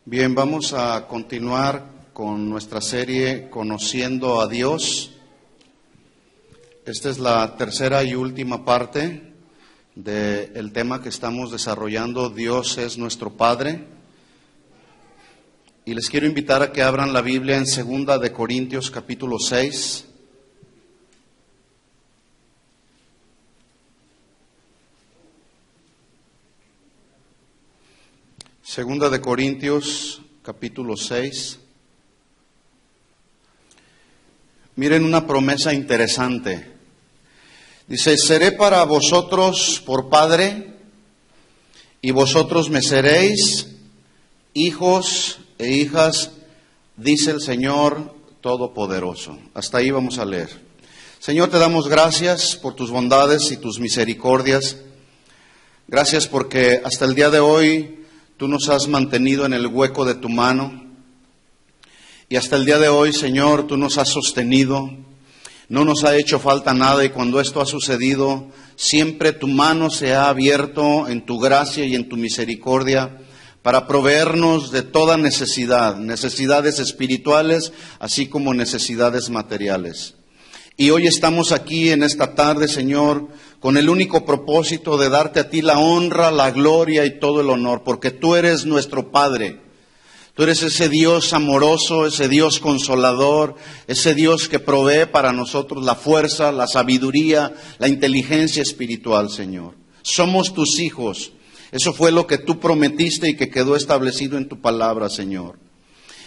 Bien, vamos a continuar con nuestra serie Conociendo a Dios. Esta es la tercera y última parte del tema que estamos desarrollando, Dios es nuestro Padre. Y les quiero invitar a que abran la Biblia en 2 de Corintios capítulo 6. Segunda de Corintios, capítulo 6. Miren una promesa interesante. Dice, seré para vosotros por Padre, y vosotros me seréis hijos e hijas, dice el Señor Todopoderoso. Hasta ahí vamos a leer. Señor, te damos gracias por tus bondades y tus misericordias. Gracias porque hasta el día de hoy tú nos has mantenido en el hueco de tu mano y hasta el día de hoy, Señor, tú nos has sostenido. No nos ha hecho falta nada y cuando esto ha sucedido, siempre tu mano se ha abierto en tu gracia y en tu misericordia para proveernos de toda necesidad, necesidades espirituales, así como necesidades materiales. Y hoy estamos aquí en esta tarde, Señor, con el único propósito de darte a ti la honra, la gloria y todo el honor, porque tú eres nuestro Padre. Tú eres ese Dios amoroso, ese Dios consolador, ese Dios que provee para nosotros la fuerza, la sabiduría, la inteligencia espiritual, Señor. Somos tus hijos. Eso fue lo que tú prometiste y que quedó establecido en tu palabra, Señor.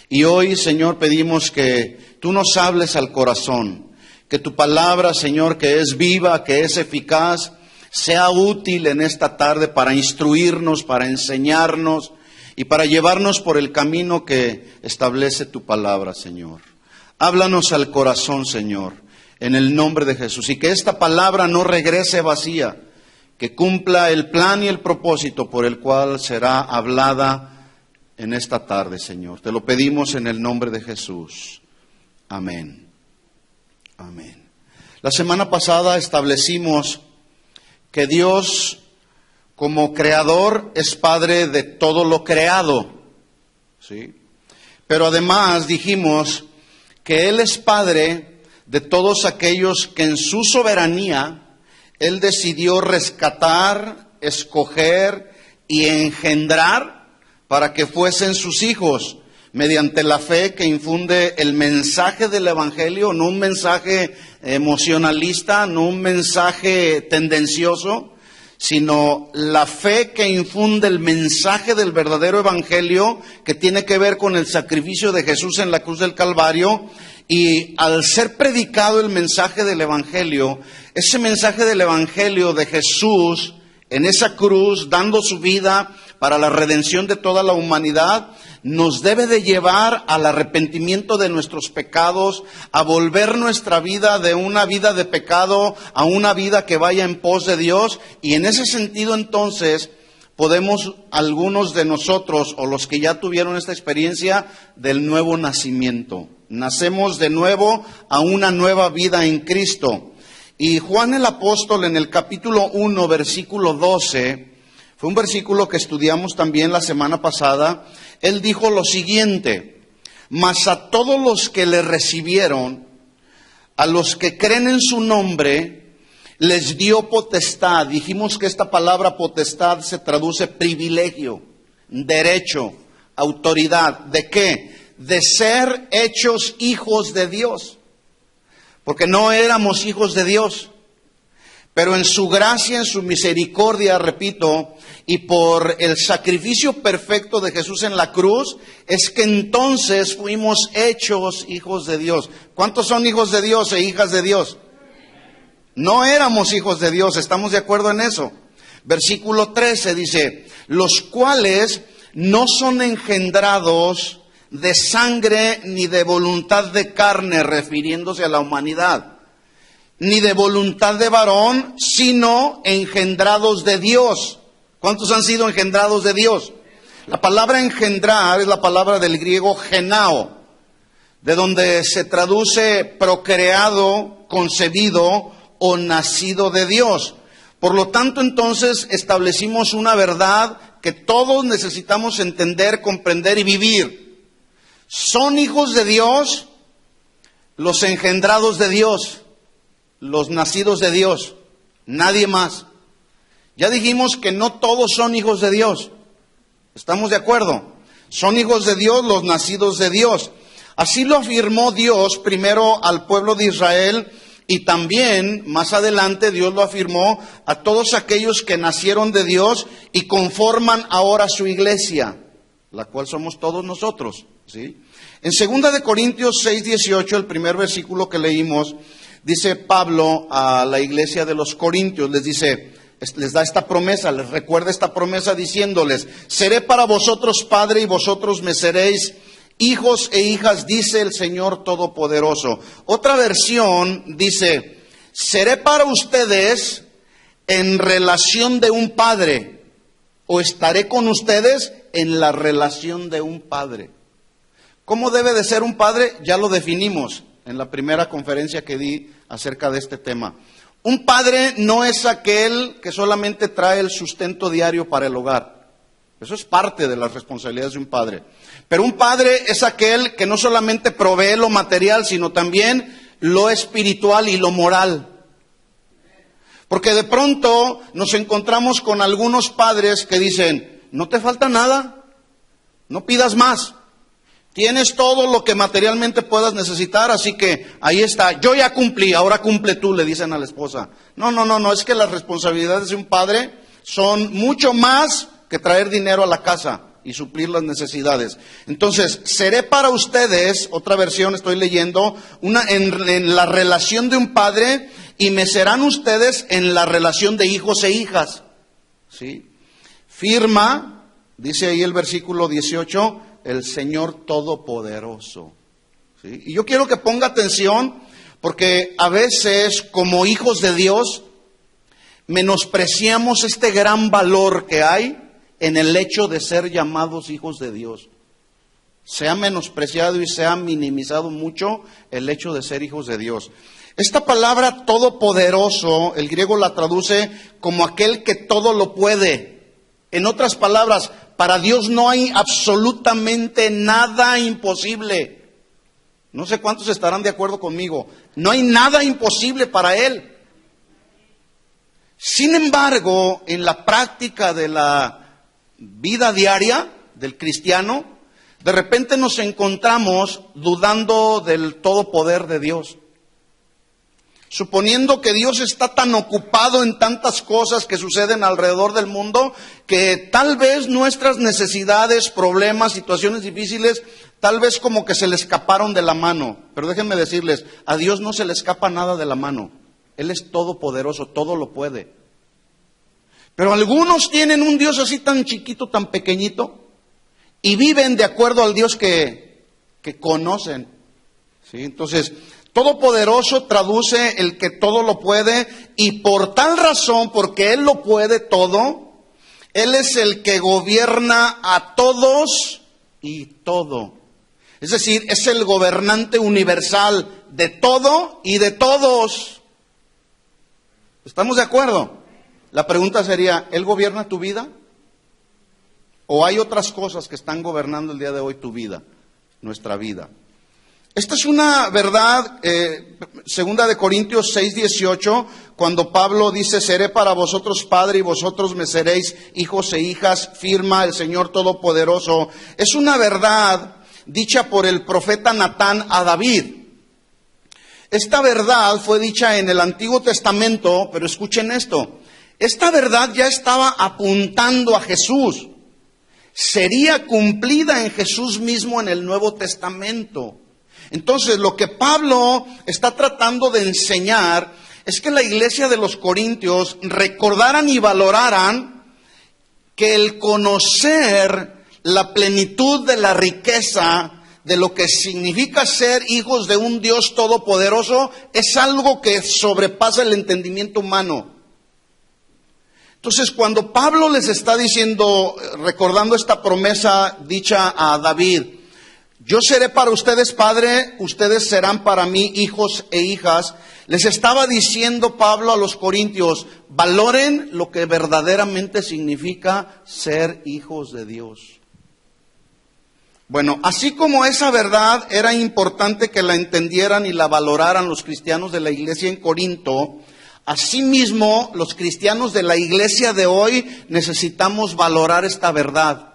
Y hoy, Señor, pedimos que tú nos hables al corazón. Que tu palabra, Señor, que es viva, que es eficaz, sea útil en esta tarde para instruirnos, para enseñarnos y para llevarnos por el camino que establece tu palabra, Señor. Háblanos al corazón, Señor, en el nombre de Jesús. Y que esta palabra no regrese vacía, que cumpla el plan y el propósito por el cual será hablada en esta tarde, Señor. Te lo pedimos en el nombre de Jesús. Amén. Amén. La semana pasada establecimos que Dios, como creador, es Padre de todo lo creado, ¿sí? Pero además dijimos que Él es Padre de todos aquellos que en su soberanía Él decidió rescatar, escoger y engendrar para que fuesen sus hijos, mediante la fe que infunde el mensaje del Evangelio, no un mensaje emocionalista, no un mensaje tendencioso, sino la fe que infunde el mensaje del verdadero Evangelio, que tiene que ver con el sacrificio de Jesús en la cruz del Calvario. Y al ser predicado el mensaje del Evangelio, ese mensaje del Evangelio de Jesús en esa cruz, dando su vida para la redención de toda la humanidad, nos debe de llevar al arrepentimiento de nuestros pecados, a volver nuestra vida de una vida de pecado a una vida que vaya en pos de Dios. Y en ese sentido entonces podemos algunos de nosotros o los que ya tuvieron esta experiencia del nuevo nacimiento. Nacemos de nuevo a una nueva vida en Cristo. Y Juan el apóstol en el capítulo 1, versículo 12, fue un versículo que estudiamos también la semana pasada. Él dijo lo siguiente: mas a todos los que le recibieron, a los que creen en su nombre, les dio potestad. Dijimos que esta palabra potestad se traduce privilegio, derecho, autoridad. ¿De qué? De ser hechos hijos de Dios. Porque no éramos hijos de Dios, pero en su gracia, en su misericordia, repito, y por el sacrificio perfecto de Jesús en la cruz, es que entonces fuimos hechos hijos de Dios. ¿Cuántos son hijos de Dios e hijas de Dios? No éramos hijos de Dios, ¿estamos de acuerdo en eso? Versículo 13 dice, los cuales no son engendrados de sangre ni de voluntad de carne, refiriéndose a la humanidad, ni de voluntad de varón, sino engendrados de Dios. ¿Cuántos han sido engendrados de Dios? La palabra engendrar es la palabra del griego genao, de donde se traduce procreado, concebido o nacido de Dios. Por lo tanto, entonces establecimos una verdad que todos necesitamos entender, comprender y vivir. Son hijos de Dios los engendrados de Dios, los nacidos de Dios, nadie más. Ya dijimos que no todos son hijos de Dios. ¿Estamos de acuerdo? Son hijos de Dios los nacidos de Dios. Así lo afirmó Dios primero al pueblo de Israel y también más adelante Dios lo afirmó a todos aquellos que nacieron de Dios y conforman ahora su iglesia, la cual somos todos nosotros, ¿sí? En 2 Corintios 6:18, el primer versículo que leímos, dice Pablo a la iglesia de los Corintios, les da esta promesa, les recuerda esta promesa diciéndoles: seré para vosotros padre y vosotros me seréis hijos e hijas, dice el Señor Todopoderoso. Otra versión dice: seré para ustedes en relación de un padre, o estaré con ustedes en la relación de un padre. ¿Cómo debe de ser un padre? Ya lo definimos en la primera conferencia que di acerca de este tema. Un padre no es aquel que solamente trae el sustento diario para el hogar. Eso es parte de las responsabilidades de un padre. Pero un padre es aquel que no solamente provee lo material, sino también lo espiritual y lo moral. Porque de pronto nos encontramos con algunos padres que dicen: no te falta nada, no pidas más. Tienes todo lo que materialmente puedas necesitar, así que ahí está. Yo ya cumplí, ahora cumple tú, le dicen a la esposa. No, es que las responsabilidades de un padre son mucho más que traer dinero a la casa y suplir las necesidades. Entonces, seré para ustedes, otra versión estoy leyendo, en la relación de un padre, y me serán ustedes en la relación de hijos e hijas. ¿Sí? Firma, dice ahí el versículo 18, el Señor Todopoderoso. ¿Sí? Y yo quiero que ponga atención, porque a veces, como hijos de Dios, menospreciamos este gran valor que hay en el hecho de ser llamados hijos de Dios. Se ha menospreciado y se ha minimizado mucho el hecho de ser hijos de Dios. Esta palabra todopoderoso, el griego la traduce como aquel que todo lo puede. En otras palabras, para Dios no hay absolutamente nada imposible. No sé cuántos estarán de acuerdo conmigo. No hay nada imposible para Él. Sin embargo, en la práctica de la vida diaria del cristiano, de repente nos encontramos dudando del todo poder de Dios. Suponiendo que Dios está tan ocupado en tantas cosas que suceden alrededor del mundo, que tal vez nuestras necesidades, problemas, situaciones difíciles, tal vez como que se le escaparon de la mano. Pero déjenme decirles, a Dios no se le escapa nada de la mano. Él es todopoderoso, todo lo puede. Pero algunos tienen un Dios así tan chiquito, tan pequeñito, y viven de acuerdo al Dios que conocen. ¿Sí? Entonces, todopoderoso traduce el que todo lo puede, y por tal razón, porque Él lo puede todo, Él es el que gobierna a todos y todo. Es decir, es el gobernante universal de todo y de todos. ¿Estamos de acuerdo? La pregunta sería, ¿Él gobierna tu vida? ¿O hay otras cosas que están gobernando el día de hoy tu vida, nuestra vida? Esta es una verdad, 2 Corintios 6:18, cuando Pablo dice: seré para vosotros padre y vosotros me seréis hijos e hijas, firma el Señor Todopoderoso. Es una verdad dicha por el profeta Natán a David. Esta verdad fue dicha en el Antiguo Testamento, pero escuchen esto, esta verdad ya estaba apuntando a Jesús. Sería cumplida en Jesús mismo en el Nuevo Testamento. Entonces, lo que Pablo está tratando de enseñar es que la iglesia de los Corintios recordaran y valoraran que el conocer la plenitud de la riqueza de lo que significa ser hijos de un Dios todopoderoso es algo que sobrepasa el entendimiento humano. Entonces, cuando Pablo les está diciendo, recordando esta promesa dicha a David, Yo seré para ustedes padre, ustedes serán para mí hijos e hijas. Les estaba diciendo Pablo a los corintios, valoren lo que verdaderamente significa ser hijos de Dios. Bueno, así como esa verdad era importante que la entendieran y la valoraran los cristianos de la iglesia en Corinto, asimismo los cristianos de la iglesia de hoy necesitamos valorar esta verdad.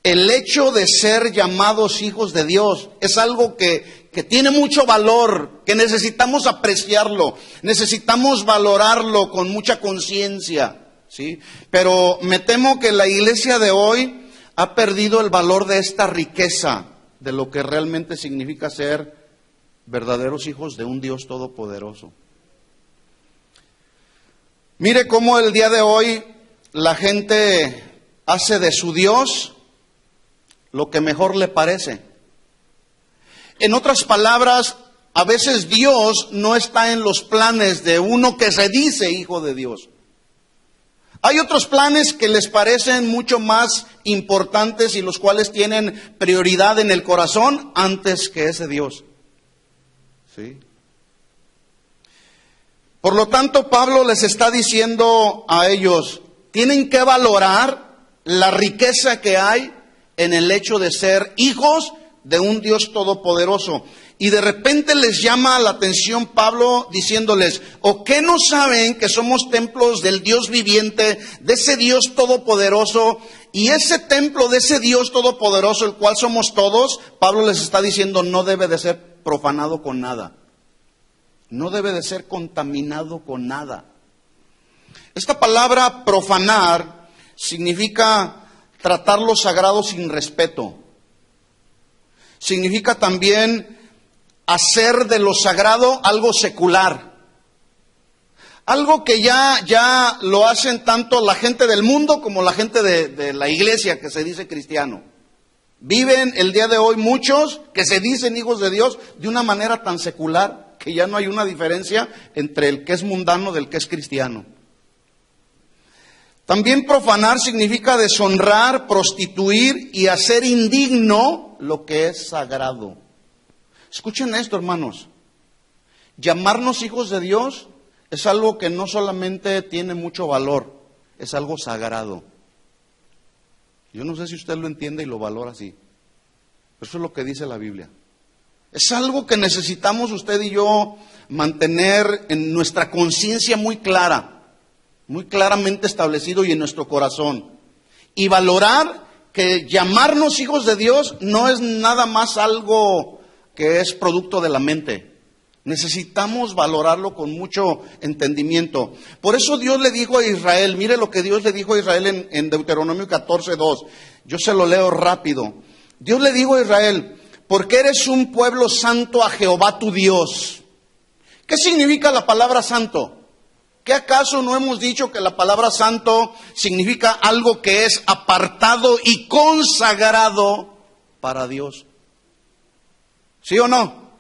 El hecho de ser llamados hijos de Dios es algo que tiene mucho valor, que necesitamos apreciarlo, necesitamos valorarlo con mucha conciencia, ¿sí? Pero me temo que la iglesia de hoy ha perdido el valor de esta riqueza, de lo que realmente significa ser verdaderos hijos de un Dios todopoderoso. Mire cómo el día de hoy la gente hace de su Dios lo que mejor le parece. En otras palabras, a veces Dios no está en los planes de uno que se dice hijo de Dios. Hay otros planes que les parecen mucho más importantes y los cuales tienen prioridad en el corazón antes que ese Dios. ¿Sí? Por lo tanto, Pablo les está diciendo a ellos, tienen que valorar la riqueza que hay en el hecho de ser hijos de un Dios todopoderoso. Y de repente les llama la atención Pablo diciéndoles, ¿o qué no saben que somos templos del Dios viviente, de ese Dios todopoderoso? Y ese templo de ese Dios todopoderoso, el cual somos todos, Pablo les está diciendo, no debe de ser profanado con nada. No debe de ser contaminado con nada. Esta palabra profanar significa tratar lo sagrado sin respeto. Significa también hacer de lo sagrado algo secular. Algo que ya lo hacen tanto la gente del mundo como la gente de la iglesia que se dice cristiano. Viven el día de hoy muchos que se dicen hijos de Dios de una manera tan secular que ya no hay una diferencia entre el que es mundano del que es cristiano. También profanar significa deshonrar, prostituir y hacer indigno lo que es sagrado. Escuchen esto, hermanos. Llamarnos hijos de Dios es algo que no solamente tiene mucho valor, es algo sagrado. Yo no sé si usted lo entiende y lo valora así, pero eso es lo que dice la Biblia. Es algo que necesitamos usted y yo mantener en nuestra conciencia muy clara. Muy claramente establecido y en nuestro corazón. Y valorar que llamarnos hijos de Dios no es nada más algo que es producto de la mente. Necesitamos valorarlo con mucho entendimiento. Por eso Dios le dijo a Israel, mire lo que Dios le dijo a Israel en Deuteronomio 14:2. Yo se lo leo rápido. Dios le dijo a Israel, porque eres un pueblo santo a Jehová tu Dios. ¿Qué significa la palabra santo? ¿Qué acaso no hemos dicho que la palabra santo significa algo que es apartado y consagrado para Dios? ¿Sí o no?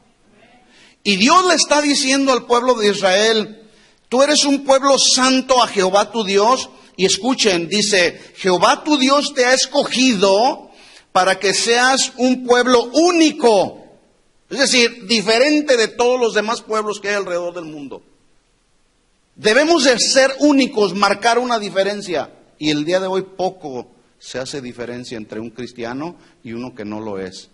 Y Dios le está diciendo al pueblo de Israel, tú eres un pueblo santo a Jehová tu Dios. Y escuchen, dice, Jehová tu Dios te ha escogido para que seas un pueblo único. Es decir, diferente de todos los demás pueblos que hay alrededor del mundo. Debemos de ser únicos, marcar una diferencia. Y el día de hoy poco se hace diferencia entre un cristiano y uno que no lo es.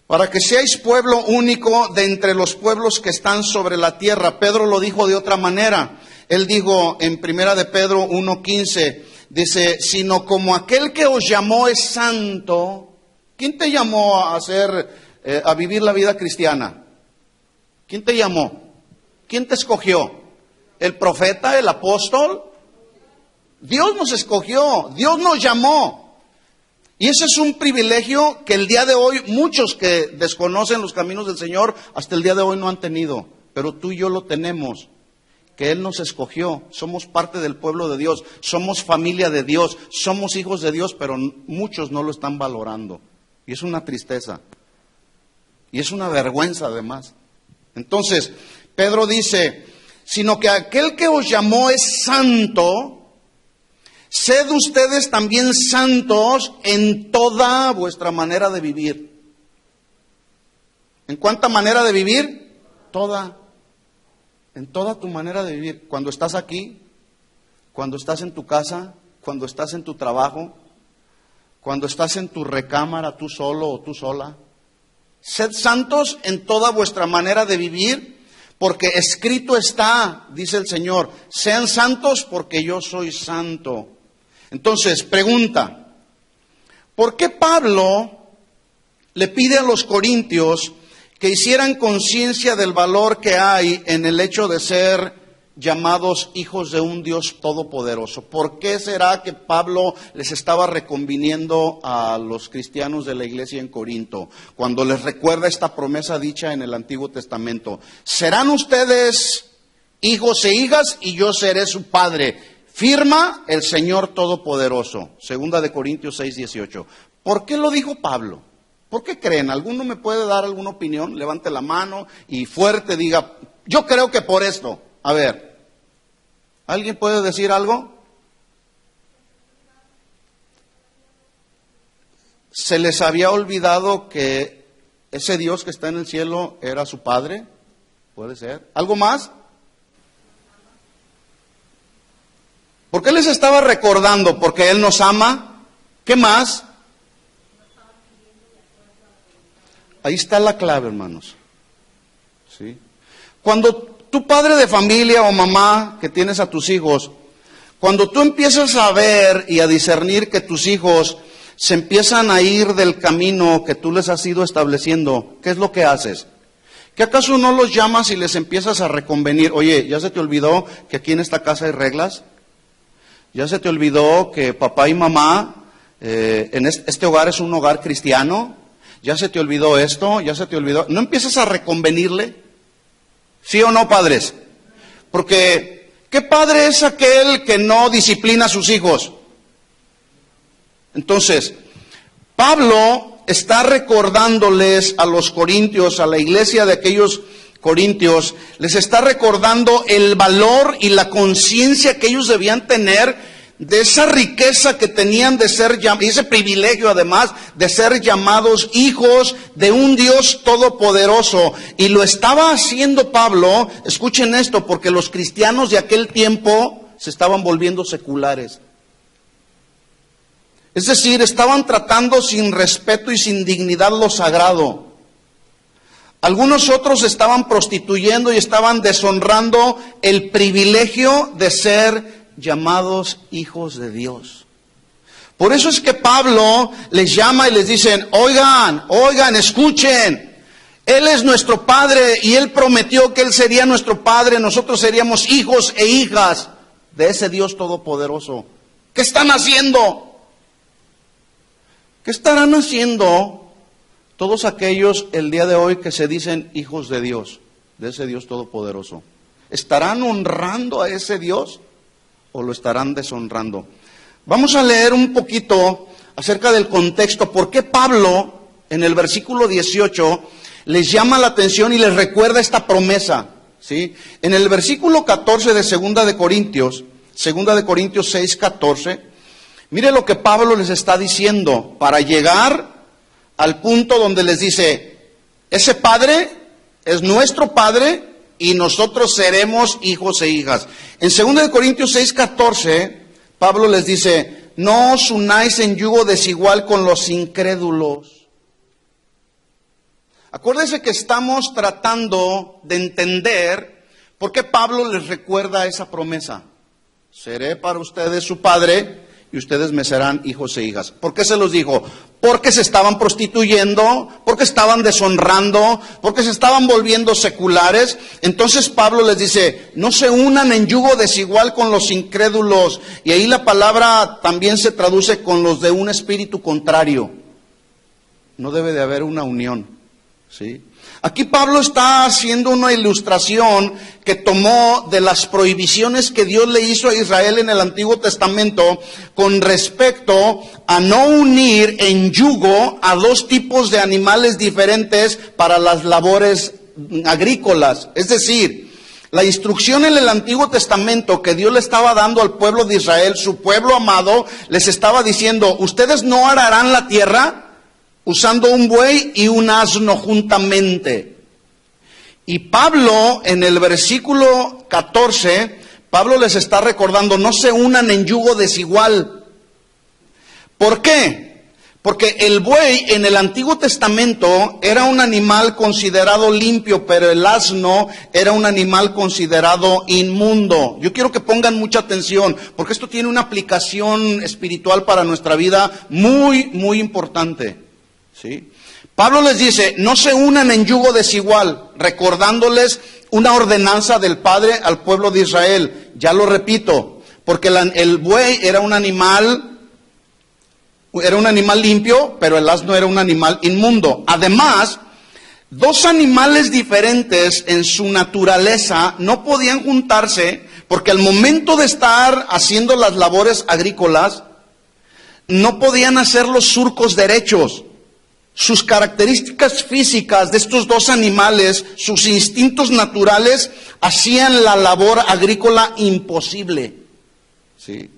Para que seáis pueblo único de entre los pueblos que están sobre la tierra. Pedro lo dijo de otra manera. Él dijo en primera de Pedro 1:15, dice, sino como aquel que os llamó es santo. ¿Quién te llamó a vivir la vida cristiana? ¿Quién te llamó? ¿Quién te escogió? ¿El profeta, el apóstol? Dios nos escogió, Dios nos llamó. Y ese es un privilegio que el día de hoy muchos que desconocen los caminos del Señor hasta el día de hoy no han tenido. Pero tú y yo lo tenemos, que Él nos escogió. Somos parte del pueblo de Dios, somos familia de Dios, somos hijos de Dios, pero muchos no lo están valorando. Y es una tristeza. Y es una vergüenza además. Entonces, Pedro dice, sino que aquel que os llamó es santo. Sed ustedes también santos en toda vuestra manera de vivir. ¿En cuánta manera de vivir? Toda. En toda tu manera de vivir. Cuando estás aquí, cuando estás en tu casa, cuando estás en tu trabajo, cuando estás en tu recámara, tú solo o tú sola. Sed santos en toda vuestra manera de vivir, porque escrito está, dice el Señor, sean santos porque yo soy santo. Entonces, pregunta, ¿por qué Pablo le pide a los corintios que hicieran conciencia del valor que hay en el hecho de ser llamados hijos de un Dios todopoderoso? ¿Por qué será que Pablo les estaba reconviniendo a los cristianos de la iglesia en Corinto cuando les recuerda esta promesa dicha en el Antiguo Testamento? Serán ustedes hijos e hijas y yo seré su padre. Firma el Señor Todopoderoso. Segunda de Corintios 6:18. ¿Por qué lo dijo Pablo? ¿Por qué creen? ¿Alguno me puede dar alguna opinión? Levante la mano y fuerte diga, yo creo que por esto. A ver, ¿alguien puede decir algo? ¿Se les había olvidado que ese Dios que está en el cielo era su Padre? Puede ser. ¿Algo más? ¿Por qué les estaba recordando? ¿Porque Él nos ama? ¿Qué más? Ahí está la clave, hermanos. ¿Sí? Cuando tu padre de familia o mamá que tienes a tus hijos, cuando tú empiezas a ver y a discernir que tus hijos se empiezan a ir del camino que tú les has ido estableciendo, ¿qué es lo que haces? ¿Que acaso no los llamas y les empiezas a reconvenir? Oye, ¿ya se te olvidó que aquí en esta casa hay reglas? ¿Ya se te olvidó que papá y mamá, en este hogar es un hogar cristiano? ¿Ya se te olvidó esto? ¿Ya se te olvidó? ¿No empiezas a reconvenirle? ¿Sí o no, padres? Porque, ¿qué padre es aquel que no disciplina a sus hijos? Entonces, Pablo está recordándoles a los corintios, a la iglesia de aquellos corintios, les está recordando el valor y la conciencia que ellos debían tener de esa riqueza que tenían de ser llamados, y ese privilegio además de ser llamados hijos de un Dios todopoderoso. Y lo estaba haciendo Pablo, escuchen esto, porque los cristianos de aquel tiempo se estaban volviendo seculares. Es decir, estaban tratando sin respeto y sin dignidad lo sagrado. Algunos otros estaban prostituyendo y estaban deshonrando el privilegio de ser llamados hijos de Dios. Por eso es que Pablo les llama y les dice, oigan, escuchen. Él es nuestro Padre y Él prometió que Él sería nuestro Padre. Nosotros seríamos hijos e hijas de ese Dios todopoderoso. ¿Qué están haciendo? ¿Qué estarán haciendo todos aquellos el día de hoy que se dicen hijos de Dios, de ese Dios todopoderoso? ¿Estarán honrando a ese Dios o lo estarán deshonrando? Vamos a leer un poquito acerca del contexto. ¿Por qué Pablo en el versículo 18 les llama la atención y les recuerda esta promesa? ¿Sí? En el versículo 14 de 2 de Corintios 6:14, mire lo que Pablo les está diciendo para llegar al punto donde les dice, ese Padre es nuestro Padre y nosotros seremos hijos e hijas. En 2 de Corintios 6:14, Pablo les dice, no os unáis en yugo desigual con los incrédulos. Acuérdense que estamos tratando de entender por qué Pablo les recuerda esa promesa. Seré para ustedes su Padre y ustedes me serán hijos e hijas. ¿Por qué se los dijo? Porque se estaban prostituyendo, porque estaban deshonrando, porque se estaban volviendo seculares. Entonces Pablo les dice, no se unan en yugo desigual con los incrédulos. Y ahí la palabra también se traduce con los de un espíritu contrario. No debe de haber una unión, ¿sí? Aquí Pablo está haciendo una ilustración que tomó de las prohibiciones que Dios le hizo a Israel en el Antiguo Testamento con respecto a no unir en yugo a dos tipos de animales diferentes para las labores agrícolas. Es decir, La instrucción en el Antiguo Testamento que Dios le estaba dando al pueblo de Israel, su pueblo amado, les estaba diciendo, ustedes no ararán la tierra usando un buey y un asno juntamente. Y Pablo, en el versículo 14, Pablo les está recordando, no se unan en yugo desigual. ¿Por qué? Porque el buey en el Antiguo Testamento era un animal considerado limpio, pero el asno era un animal considerado inmundo. Yo quiero que pongan mucha atención, porque esto tiene una aplicación espiritual para nuestra vida muy, muy importante. ¿Sí? Pablo les dice, no se unan en yugo desigual, recordándoles una ordenanza del Padre al pueblo de Israel. Ya lo repito, porque el buey era un animal limpio, pero el asno era un animal inmundo. Además, dos animales diferentes en su naturaleza no podían juntarse, porque al momento de estar haciendo las labores agrícolas, no podían hacer los surcos derechos. Sus características físicas de estos dos animales, sus instintos naturales, hacían la labor agrícola imposible. ¿Sí?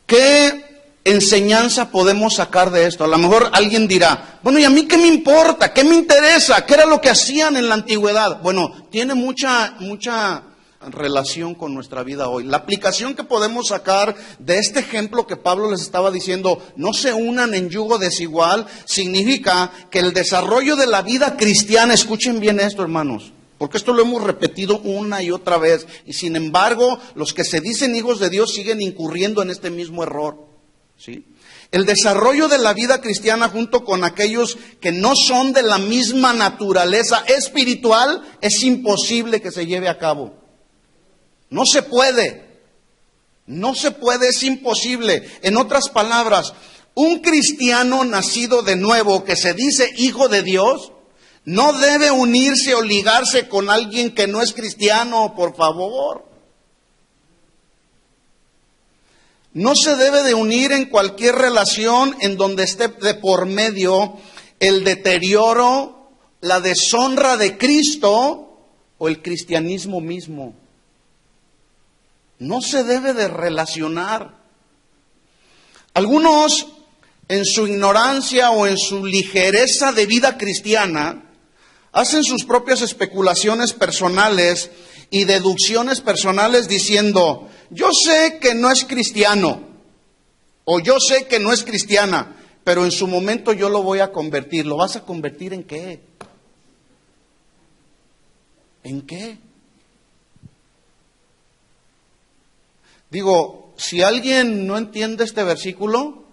¿Qué enseñanza podemos sacar de esto? A lo mejor alguien dirá, bueno, ¿y a mí qué me importa? ¿Qué me interesa? ¿Qué era lo que hacían en la antigüedad? Bueno, tiene mucha relación con nuestra vida hoy. La aplicación que podemos sacar de este ejemplo que Pablo les estaba diciendo, no se unan en yugo desigual, significa que el desarrollo de la vida cristiana, escuchen bien esto, hermanos, porque esto lo hemos repetido una y otra vez, y sin embargo, los que se dicen hijos de Dios siguen incurriendo en este mismo error. ¿Sí? El desarrollo de la vida cristiana junto con aquellos que no son de la misma naturaleza espiritual es imposible que se lleve a cabo. No se puede, es imposible. En otras palabras, un cristiano nacido de nuevo que se dice hijo de Dios no debe unirse o ligarse con alguien que no es cristiano, por favor. No se debe de unir en cualquier relación en donde esté de por medio el deterioro, la deshonra de Cristo o el cristianismo mismo. No se debe de relacionar. Algunos, en su ignorancia o en su ligereza de vida cristiana, hacen sus propias especulaciones personales y deducciones personales diciendo, yo sé que no es cristiano, o yo sé que no es cristiana, pero en su momento yo lo voy a convertir. ¿Lo vas a convertir en qué? ¿En qué? Digo, si alguien no entiende este versículo,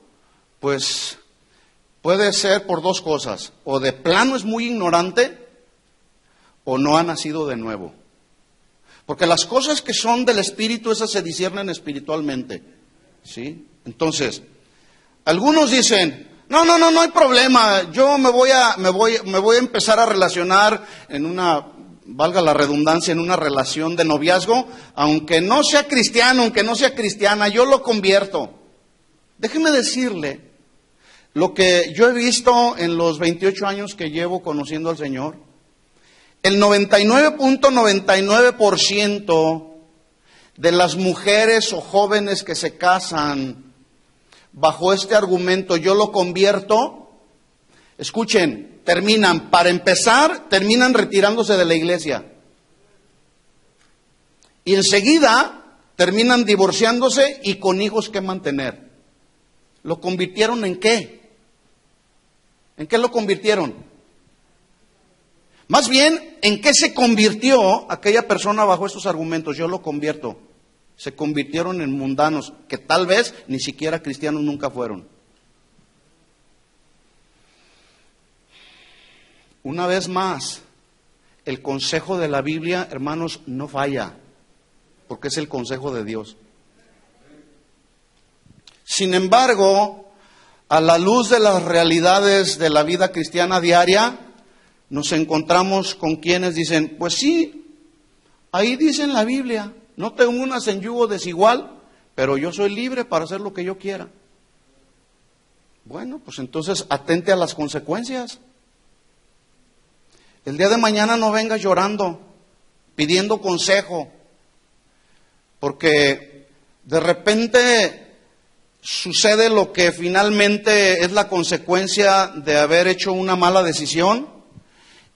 pues puede ser por dos cosas. O de plano es muy ignorante, o no ha nacido de nuevo. Porque las cosas que son del Espíritu, esas se disciernen espiritualmente. ¿Sí? Entonces, algunos dicen, no hay problema, yo me voy a empezar a relacionar en una, valga la redundancia, en una relación de noviazgo, aunque no sea cristiano, aunque no sea cristiana, yo lo convierto. Déjeme decirle lo que yo he visto en los 28 años que llevo conociendo al Señor. El 99.99% de las mujeres o jóvenes que se casan bajo este argumento, yo lo convierto, escuchen, terminan retirándose de la iglesia. Y enseguida terminan divorciándose y con hijos que mantener. ¿Lo convirtieron en qué? ¿En qué lo convirtieron? Más bien, ¿en qué se convirtió aquella persona bajo estos argumentos? Yo lo convierto. Se convirtieron en mundanos, que tal vez ni siquiera cristianos nunca fueron. Una vez más, el consejo de la Biblia, hermanos, no falla, porque es el consejo de Dios. Sin embargo, a la luz de las realidades de la vida cristiana diaria, nos encontramos con quienes dicen, pues sí, ahí dice en la Biblia, no te unas en yugo desigual, pero yo soy libre para hacer lo que yo quiera. Bueno, pues entonces atente a las consecuencias. El día de mañana no vengas llorando pidiendo consejo, porque de repente sucede lo que finalmente es la consecuencia de haber hecho una mala decisión,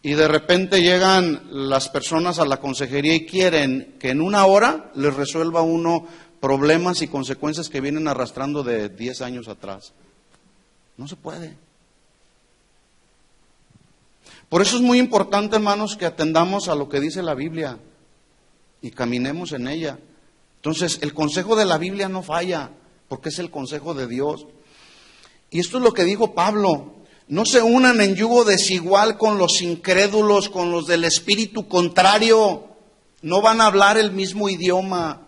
y de repente llegan las personas a la consejería y quieren que en una hora les resuelva uno problemas y consecuencias que vienen arrastrando de 10 años atrás. No se puede. Por eso es muy importante, hermanos, que atendamos a lo que dice la Biblia y caminemos en ella. Entonces, el consejo de la Biblia no falla, porque es el consejo de Dios. Y esto es lo que dijo Pablo: no se unan en yugo desigual con los incrédulos, con los del espíritu contrario. No van a hablar el mismo idioma.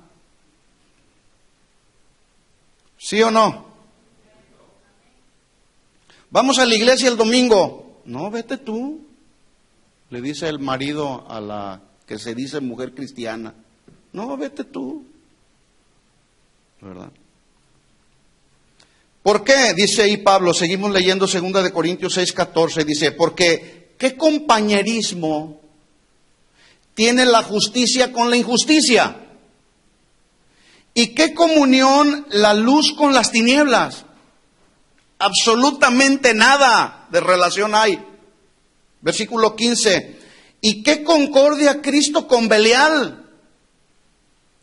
¿Sí o no? Vamos a la iglesia el domingo. No, vete tú, le dice el marido a la que se dice mujer cristiana. No, vete tú, ¿verdad? ¿Por qué? Dice ahí Pablo, seguimos leyendo 2 de Corintios 6:14, dice, porque ¿qué compañerismo tiene la justicia con la injusticia? ¿Y qué comunión la luz con las tinieblas? Absolutamente nada de relación hay. Versículo 15. ¿Y qué concordia Cristo con Belial?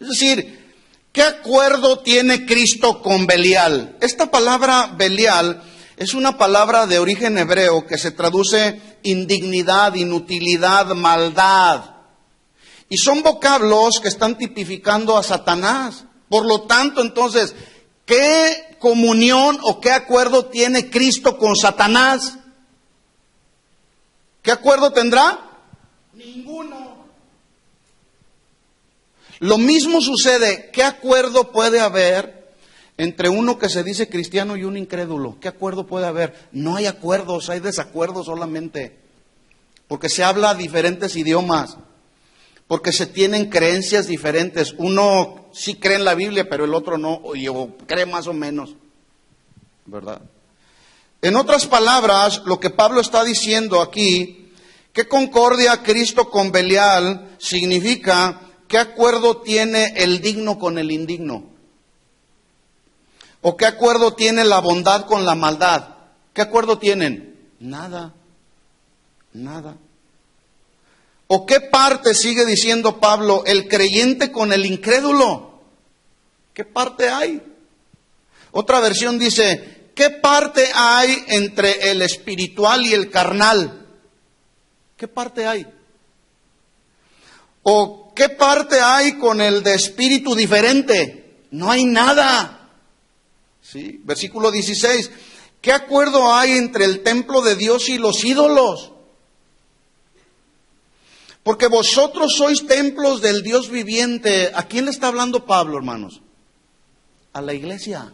Es decir, ¿qué acuerdo tiene Cristo con Belial? Esta palabra Belial es una palabra de origen hebreo que se traduce indignidad, inutilidad, maldad. Y son vocablos que están tipificando a Satanás. Por lo tanto, entonces, ¿qué comunión o qué acuerdo tiene Cristo con Satanás? ¿Qué acuerdo tendrá? Ninguno. Lo mismo sucede, ¿qué acuerdo puede haber entre uno que se dice cristiano y un incrédulo? ¿Qué acuerdo puede haber? No hay acuerdos, hay desacuerdos solamente, porque se habla diferentes idiomas, porque se tienen creencias diferentes. Uno sí cree en la Biblia, pero el otro no, o cree más o menos, ¿verdad? En otras palabras, lo que Pablo está diciendo aquí, ¿qué concordia Cristo con Belial? Significa, ¿qué acuerdo tiene el digno con el indigno? ¿O qué acuerdo tiene la bondad con la maldad? ¿Qué acuerdo tienen? Nada, nada. ¿O qué parte, sigue diciendo Pablo, el creyente con el incrédulo? ¿Qué parte hay? Otra versión dice, ¿qué parte hay entre el espiritual y el carnal? ¿Qué parte hay? ¿O qué parte hay con el de espíritu diferente? No hay nada. ¿Sí? Versículo 16, ¿qué acuerdo hay entre el templo de Dios y los ídolos? Porque vosotros sois templos del Dios viviente. ¿A quién le está hablando Pablo, hermanos? A la iglesia.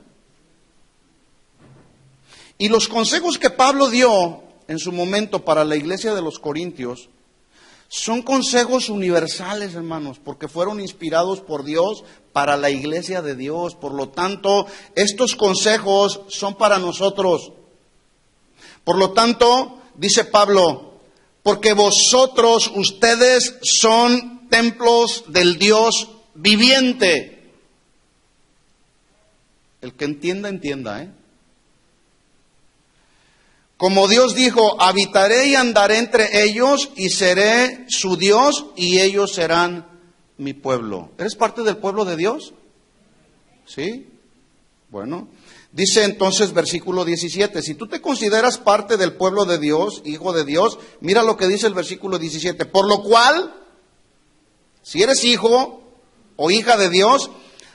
Y los consejos que Pablo dio en su momento para la iglesia de los Corintios son consejos universales, hermanos, porque fueron inspirados por Dios para la iglesia de Dios. Por lo tanto, estos consejos son para nosotros. Por lo tanto, dice Pablo, porque vosotros, ustedes son templos del Dios viviente. El que entienda, entienda, Como Dios dijo, habitaré y andaré entre ellos y seré su Dios y ellos serán mi pueblo. ¿Eres parte del pueblo de Dios? ¿Sí? Bueno, dice entonces versículo 17, si tú te consideras parte del pueblo de Dios, hijo de Dios, mira lo que dice el versículo 17, por lo cual, si eres hijo o hija de Dios,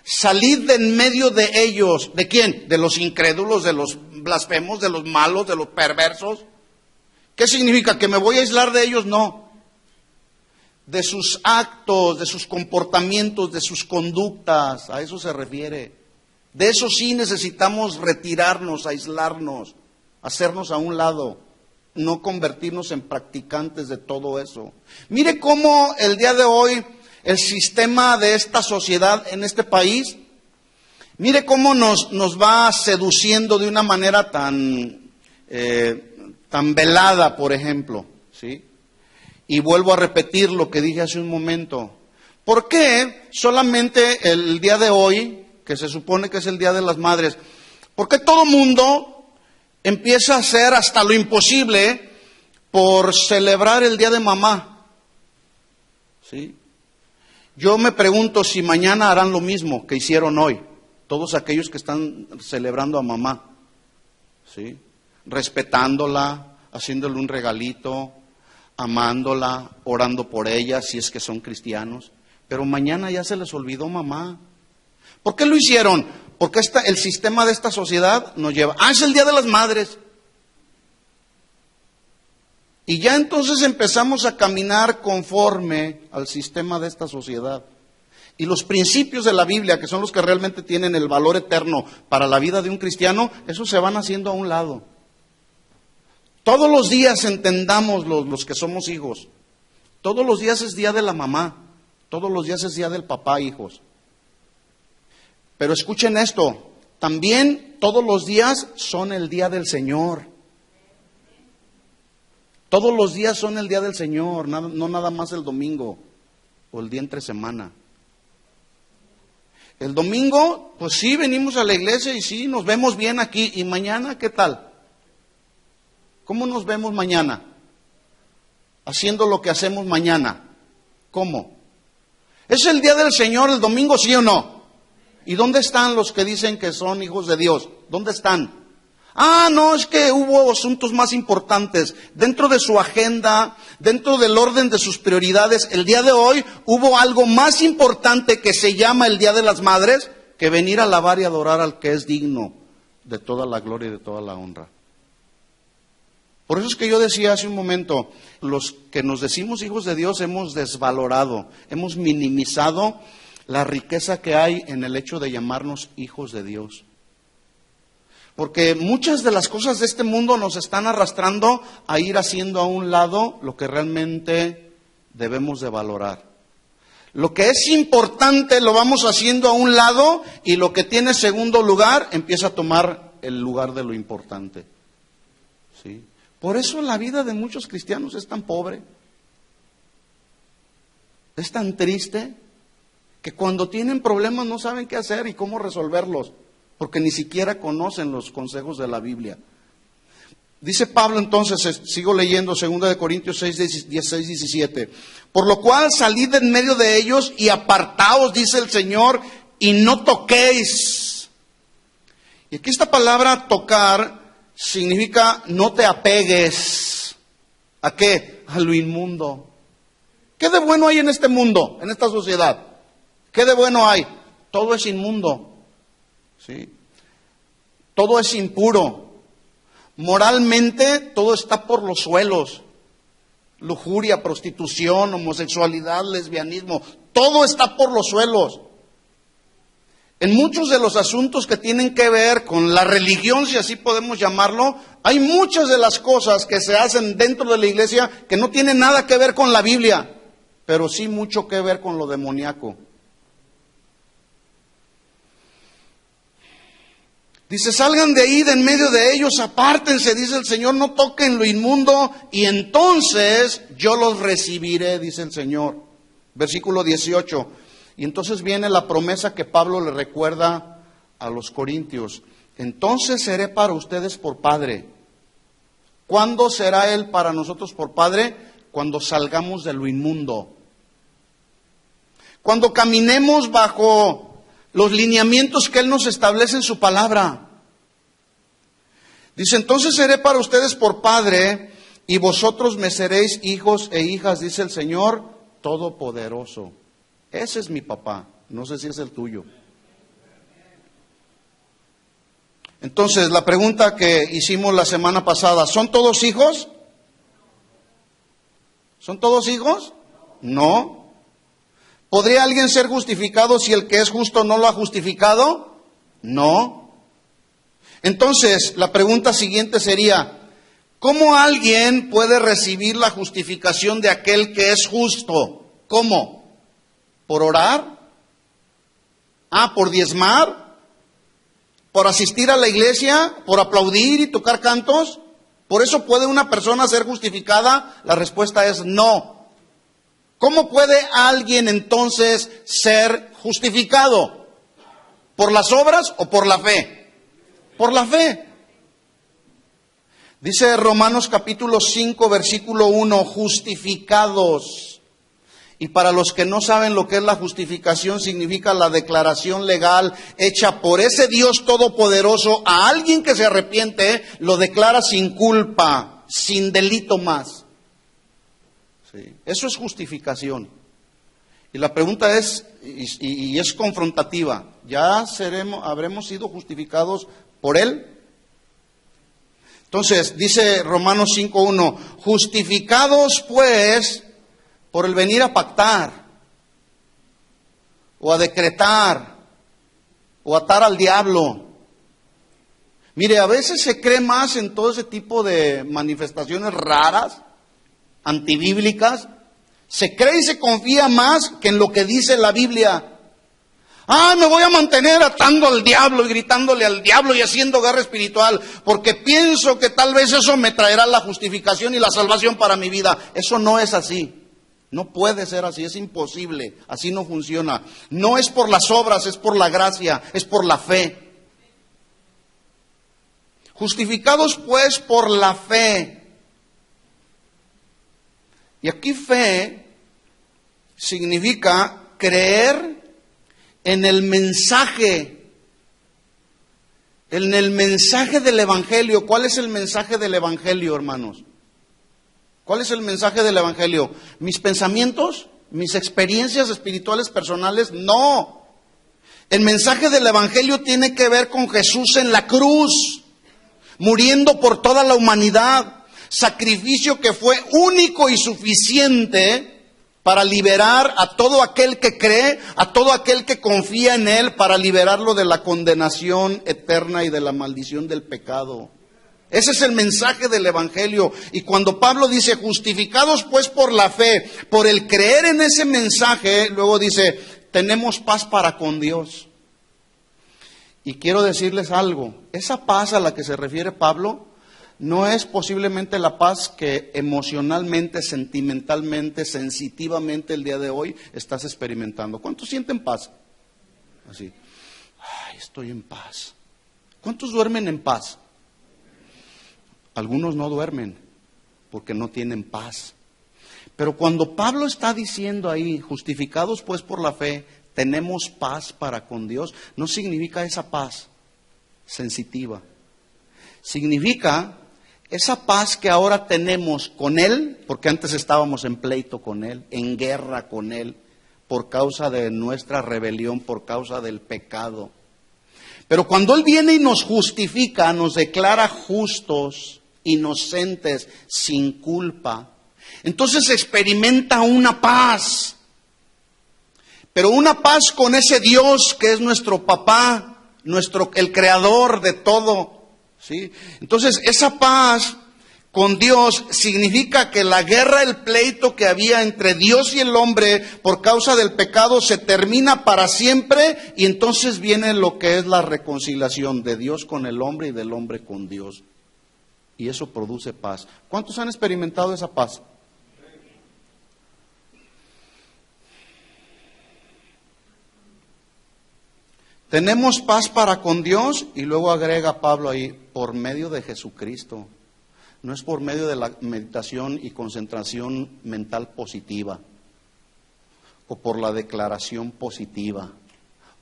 salid de en medio de ellos. ¿De quién? De los incrédulos, de los blasfemos, de los malos, de los perversos. ¿Qué significa? ¿Que me voy a aislar de ellos? No. De sus actos, de sus comportamientos, de sus conductas, a eso se refiere. De eso sí necesitamos retirarnos, aislarnos, hacernos a un lado, no convertirnos en practicantes de todo eso. Mire cómo el día de hoy el sistema de esta sociedad en este país, mire cómo nos va seduciendo de una manera tan velada, por ejemplo, ¿sí? Y vuelvo a repetir lo que dije hace un momento. ¿Por qué solamente el día de hoy, que se supone que es el Día de las Madres, por qué todo mundo empieza a hacer hasta lo imposible por celebrar el Día de Mamá? ¿Sí? Yo me pregunto si mañana harán lo mismo que hicieron hoy, todos aquellos que están celebrando a mamá, ¿sí? Respetándola, haciéndole un regalito, amándola, orando por ella, si es que son cristianos. Pero mañana ya se les olvidó mamá. ¿Por qué lo hicieron? Porque el sistema de esta sociedad nos lleva, es el Día de las Madres. Y ya entonces empezamos a caminar conforme al sistema de esta sociedad. Y los principios de la Biblia, que son los que realmente tienen el valor eterno para la vida de un cristiano, esos se van haciendo a un lado. Todos los días entendamos los que somos hijos. Todos los días es día de la mamá. Todos los días es día del papá, hijos. Pero escuchen esto, también todos los días son el día del Señor. Todos los días son el día del Señor, no nada más el domingo o el día entre semana. El domingo, pues sí, venimos a la iglesia y sí, nos vemos bien aquí. ¿Y mañana qué tal? ¿Cómo nos vemos mañana? Haciendo lo que hacemos mañana. ¿Cómo? ¿Es el día del Señor el domingo, sí o no? ¿Y dónde están los que dicen que son hijos de Dios? ¿Dónde están? No, es que hubo asuntos más importantes. Dentro de su agenda, dentro del orden de sus prioridades, el día de hoy hubo algo más importante que se llama el Día de las Madres, que venir a alabar y adorar al que es digno de toda la gloria y de toda la honra. Por eso es que yo decía hace un momento, los que nos decimos hijos de Dios hemos desvalorado, hemos minimizado la riqueza que hay en el hecho de llamarnos hijos de Dios. Porque muchas de las cosas de este mundo nos están arrastrando a ir haciendo a un lado lo que realmente debemos de valorar. Lo que es importante lo vamos haciendo a un lado y lo que tiene segundo lugar empieza a tomar el lugar de lo importante. ¿Sí? Por eso la vida de muchos cristianos es tan pobre, es tan triste, que cuando tienen problemas no saben qué hacer y cómo resolverlos, porque ni siquiera conocen los consejos de la Biblia. Dice Pablo entonces, sigo leyendo, 2 Corintios 6, 16, 17. Por lo cual salid en medio de ellos y apartaos, dice el Señor, y no toquéis. Y aquí esta palabra tocar significa no te apegues. ¿A qué? A lo inmundo. ¿Qué de bueno hay en este mundo, en esta sociedad? ¿Qué de bueno hay? Todo es inmundo. ¿Sí? Todo es impuro. Moralmente todo está por los suelos. Lujuria, prostitución, homosexualidad, lesbianismo, todo está por los suelos. En muchos de los asuntos que tienen que ver con la religión, si así podemos llamarlo, hay muchas de las cosas que se hacen dentro de la iglesia que no tienen nada que ver con la Biblia, pero sí mucho que ver con lo demoníaco. Dice, salgan de ahí, de en medio de ellos, apártense, dice el Señor, no toquen lo inmundo, y entonces yo los recibiré, dice el Señor. Versículo 18. Y entonces viene la promesa que Pablo le recuerda a los corintios. Entonces seré para ustedes por Padre. ¿Cuándo será Él para nosotros por Padre? Cuando salgamos de lo inmundo. Cuando caminemos bajo los lineamientos que Él nos establece en su palabra. Dice, entonces seré para ustedes por Padre, y vosotros me seréis hijos e hijas, dice el Señor Todopoderoso. Ese es mi papá, no sé si es el tuyo. Entonces, la pregunta que hicimos la semana pasada, ¿son todos hijos? ¿Son todos hijos? No. ¿Podría alguien ser justificado si el que es justo no lo ha justificado? No. Entonces, la pregunta siguiente sería, ¿cómo alguien puede recibir la justificación de aquel que es justo? ¿Cómo? ¿Por orar? ¿Por diezmar? ¿Por asistir a la iglesia? ¿Por aplaudir y tocar cantos? ¿Por eso puede una persona ser justificada? La respuesta es no. ¿Cómo puede alguien entonces ser justificado? ¿Por las obras o por la fe? Por la fe. Dice Romanos capítulo 5, versículo 1, justificados. Y para los que no saben lo que es la justificación, significa la declaración legal hecha por ese Dios todopoderoso a alguien que se arrepiente, lo declara sin culpa, sin delito más. Sí, eso es justificación. Y la pregunta es, y es confrontativa, ¿ya habremos sido justificados por Él? Entonces, dice Romanos 5:1, justificados pues por el venir a pactar, o a decretar, o atar al diablo. Mire, a veces se cree más en todo ese tipo de manifestaciones raras, antibíblicas. Se cree y se confía más que en lo que dice la Biblia. Me voy a mantener atando al diablo y gritándole al diablo y haciendo guerra espiritual, porque pienso que tal vez eso me traerá la justificación y la salvación para mi vida. Eso no es así. No puede ser así, es imposible. Así no funciona. No es por las obras, es por la gracia, es por la fe. Justificados pues por la fe. Y aquí fe significa creer en el mensaje del Evangelio. ¿Cuál es el mensaje del Evangelio, hermanos? ¿Cuál es el mensaje del Evangelio? ¿Mis pensamientos? ¿Mis experiencias espirituales personales? No. El mensaje del Evangelio tiene que ver con Jesús en la cruz, muriendo por toda la humanidad, sacrificio que fue único y suficiente para liberar a todo aquel que cree, a todo aquel que confía en Él, para liberarlo de la condenación eterna y de la maldición del pecado. Ese es el mensaje del Evangelio. Y cuando Pablo dice, justificados pues por la fe, por el creer en ese mensaje, luego dice, tenemos paz para con Dios. Y quiero decirles algo, esa paz a la que se refiere Pablo, no es posiblemente la paz que emocionalmente, sentimentalmente, sensitivamente el día de hoy estás experimentando. ¿Cuántos sienten paz? Así, estoy en paz. ¿Cuántos duermen en paz? Algunos no duermen porque no tienen paz. Pero cuando Pablo está diciendo ahí, justificados pues por la fe, tenemos paz para con Dios, no significa esa paz sensitiva. Significa esa paz que ahora tenemos con Él, porque antes estábamos en pleito con Él, en guerra con Él, por causa de nuestra rebelión, por causa del pecado. Pero cuando Él viene y nos justifica, nos declara justos, inocentes, sin culpa, entonces experimenta una paz. Pero una paz con ese Dios que es nuestro papá, el creador de todo. ¿Sí? Entonces, esa paz con Dios significa que la guerra, el pleito que había entre Dios y el hombre por causa del pecado se termina para siempre, y entonces viene lo que es la reconciliación de Dios con el hombre y del hombre con Dios. Y eso produce paz. ¿Cuántos han experimentado esa paz? Tenemos paz para con Dios, y luego agrega Pablo ahí, por medio de Jesucristo. No es por medio de la meditación y concentración mental positiva, o por la declaración positiva,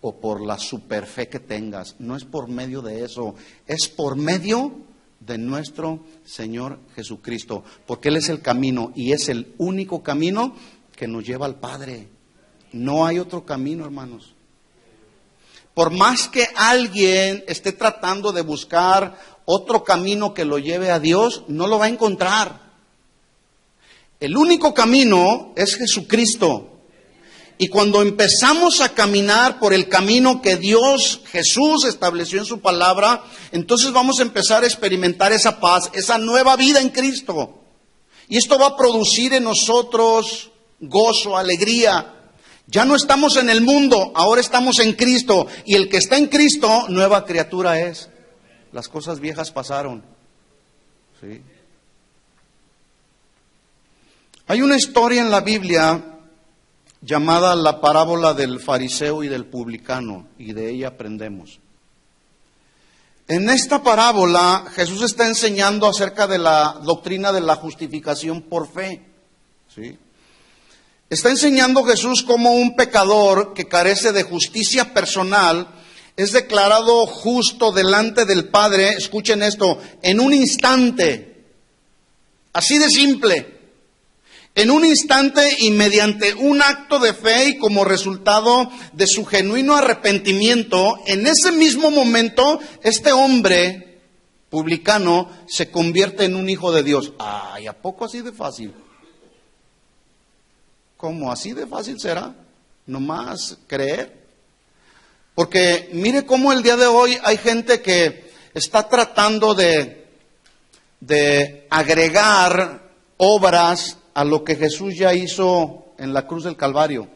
o por la superfe que tengas. No es por medio de eso, es por medio de nuestro Señor Jesucristo, porque Él es el camino, y es el único camino que nos lleva al Padre. No hay otro camino, hermanos. Por más que alguien esté tratando de buscar otro camino que lo lleve a Dios, no lo va a encontrar. El único camino es Jesucristo. Y cuando empezamos a caminar por el camino que Dios, Jesús, estableció en su palabra, entonces vamos a empezar a experimentar esa paz, esa nueva vida en Cristo. Y esto va a producir en nosotros gozo, alegría. Ya no estamos en el mundo, ahora estamos en Cristo. Y el que está en Cristo, nueva criatura es. Las cosas viejas pasaron. ¿Sí? Hay una historia en la Biblia llamada la parábola del fariseo y del publicano, y de ella aprendemos. En esta parábola Jesús está enseñando acerca de la doctrina de la justificación por fe. ¿Sí? Está enseñando Jesús cómo un pecador que carece de justicia personal es declarado justo delante del Padre, escuchen esto, en un instante, así de simple. En un instante y mediante un acto de fe y como resultado de su genuino arrepentimiento, en ese mismo momento, este hombre publicano se convierte en un hijo de Dios. Ay, ¿a poco así de fácil? ¿Cómo así de fácil será? ¿Nomás creer? Porque mire cómo el día de hoy hay gente que está tratando de agregar obras a lo que Jesús ya hizo en la cruz del Calvario.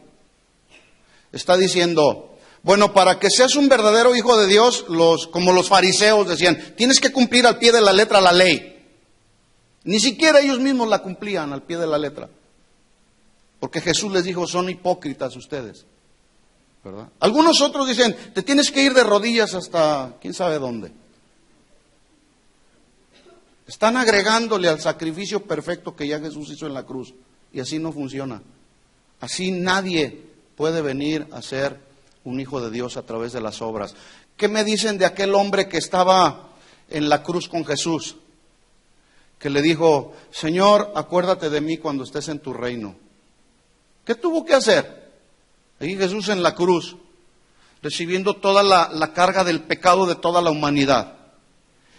Está diciendo, bueno, para que seas un verdadero hijo de Dios, como los fariseos decían, tienes que cumplir al pie de la letra la ley. Ni siquiera ellos mismos la cumplían al pie de la letra. Porque Jesús les dijo, son hipócritas ustedes, ¿verdad? Algunos otros dicen, te tienes que ir de rodillas hasta quién sabe dónde. Están agregándole al sacrificio perfecto que ya Jesús hizo en la cruz. Y así no funciona. Así nadie puede venir a ser un hijo de Dios a través de las obras. ¿Qué me dicen de aquel hombre que estaba en la cruz con Jesús? Que le dijo, Señor, acuérdate de mí cuando estés en tu reino. ¿Qué tuvo que hacer? Ahí Jesús en la cruz, recibiendo toda la carga del pecado de toda la humanidad.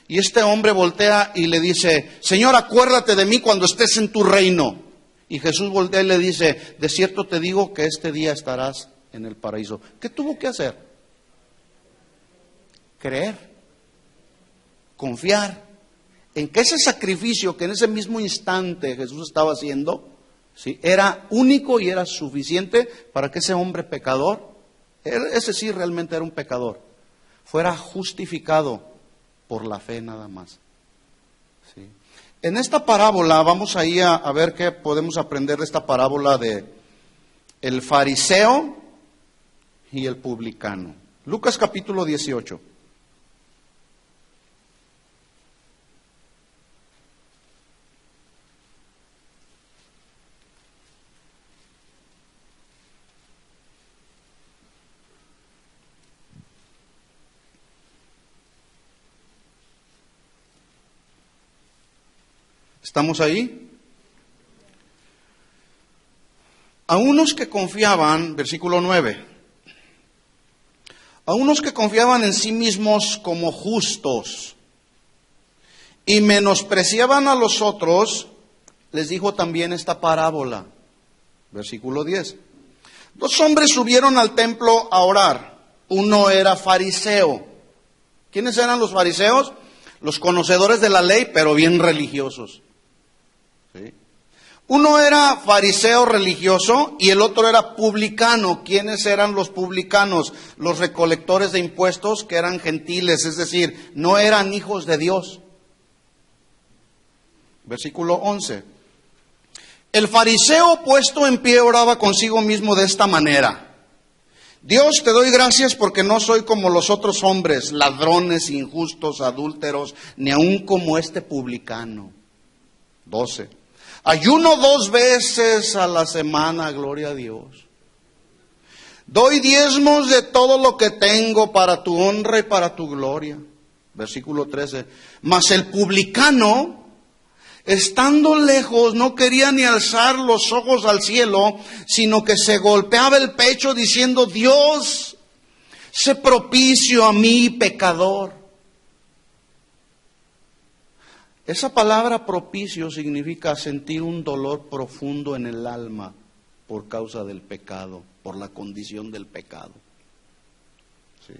Y este hombre voltea y le dice, Señor, acuérdate de mí cuando estés en tu reino. Y Jesús voltea y le dice, de cierto te digo que este día estarás en el paraíso. ¿Qué tuvo que hacer? Creer, confiar en que ese sacrificio que en ese mismo instante Jesús estaba haciendo, ¿sí?, era único y era suficiente para que ese hombre pecador, ese sí realmente era un pecador, fuera justificado por la fe nada más. ¿Sí? En esta parábola vamos ahí a ver qué podemos aprender de esta parábola de el fariseo y el publicano. Lucas capítulo 18. ¿Estamos ahí? A unos que confiaban, versículo 9, a unos que confiaban en sí mismos como justos y menospreciaban a los otros, les dijo también esta parábola, versículo 10. 2 hombres subieron al templo a orar, uno era fariseo. ¿Quiénes eran los fariseos? Los conocedores de la ley, pero bien religiosos. ¿Sí? Uno era fariseo religioso y el otro era publicano. ¿Quiénes eran los publicanos? Los recolectores de impuestos que eran gentiles, es decir, no eran hijos de Dios. Versículo 11. El fariseo puesto en pie oraba consigo mismo de esta manera: Dios, te doy gracias porque no soy como los otros hombres, ladrones, injustos, adúlteros, ni aun como este publicano. 12. Ayuno 2 veces a la semana, gloria a Dios. Doy diezmos de todo lo que tengo para tu honra y para tu gloria. Versículo 13. Mas el publicano, estando lejos, no quería ni alzar los ojos al cielo, sino que se golpeaba el pecho diciendo: Dios, sé propicio a mí, pecador. Esa palabra propicio significa sentir un dolor profundo en el alma por causa del pecado, por la condición del pecado. Sí.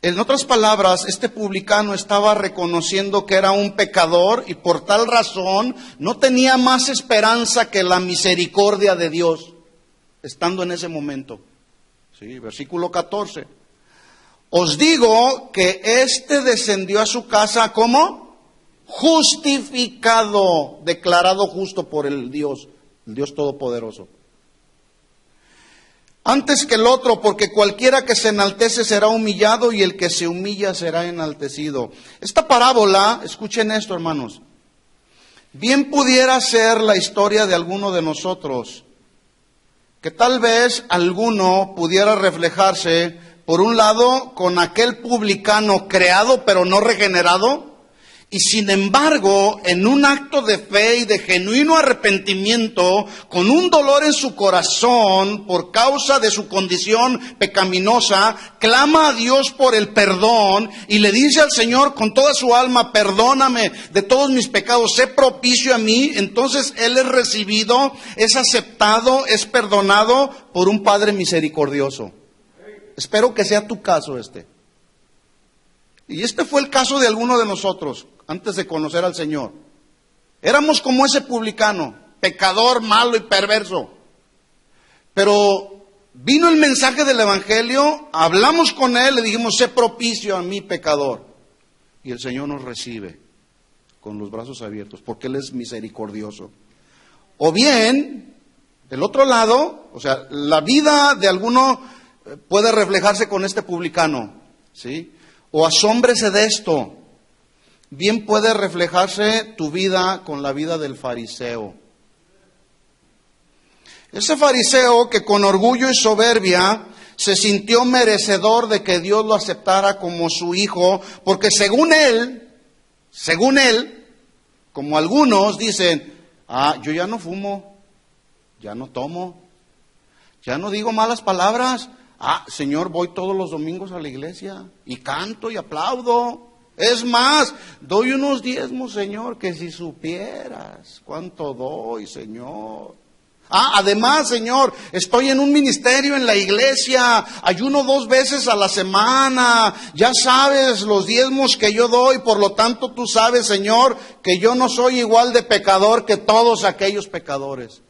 En otras palabras, este publicano estaba reconociendo que era un pecador y por tal razón no tenía más esperanza que la misericordia de Dios, estando en ese momento. Sí, versículo 14. Os digo que éste descendió a su casa, ¿cómo? Justificado, declarado justo por el Dios Todopoderoso. antes que el otro, porque cualquiera que se enaltece será humillado y el que se humilla será enaltecido. Esta parábola, escuchen esto, hermanos, bien pudiera ser la historia de alguno de nosotros, que tal vez alguno pudiera reflejarse, por un lado, con aquel publicano creado pero no regenerado, y sin embargo, en un acto de fe y de genuino arrepentimiento, con un dolor en su corazón por causa de su condición pecaminosa, clama a Dios por el perdón y le dice al Señor con toda su alma: perdóname de todos mis pecados, sé propicio a mí. Entonces Él es recibido, es aceptado, es perdonado por un Padre misericordioso. Espero que sea tu caso este. Y este fue el caso de alguno de nosotros antes de conocer al Señor. Éramos como ese publicano, pecador, malo y perverso. Pero vino el mensaje del Evangelio, hablamos con Él, le dijimos: sé propicio a mí, pecador. Y el Señor nos recibe con los brazos abiertos, porque Él es misericordioso. O bien, del otro lado, o sea, la vida de alguno puede reflejarse con este publicano, ¿sí? O asómbrese de esto, bien puede reflejarse tu vida con la vida del fariseo. Ese fariseo que con orgullo y soberbia se sintió merecedor de que Dios lo aceptara como su hijo, porque según él, como algunos dicen: yo ya no fumo, ya no tomo, ya no digo malas palabras. Señor, voy todos los domingos a la iglesia y canto y aplaudo. Es más, doy unos diezmos, Señor, que si supieras cuánto doy, Señor. Además, Señor, estoy en un ministerio en la iglesia, ayuno 2 veces a la semana, ya sabes los diezmos que yo doy, por lo tanto tú sabes, Señor, que yo no soy igual de pecador que todos aquellos pecadores.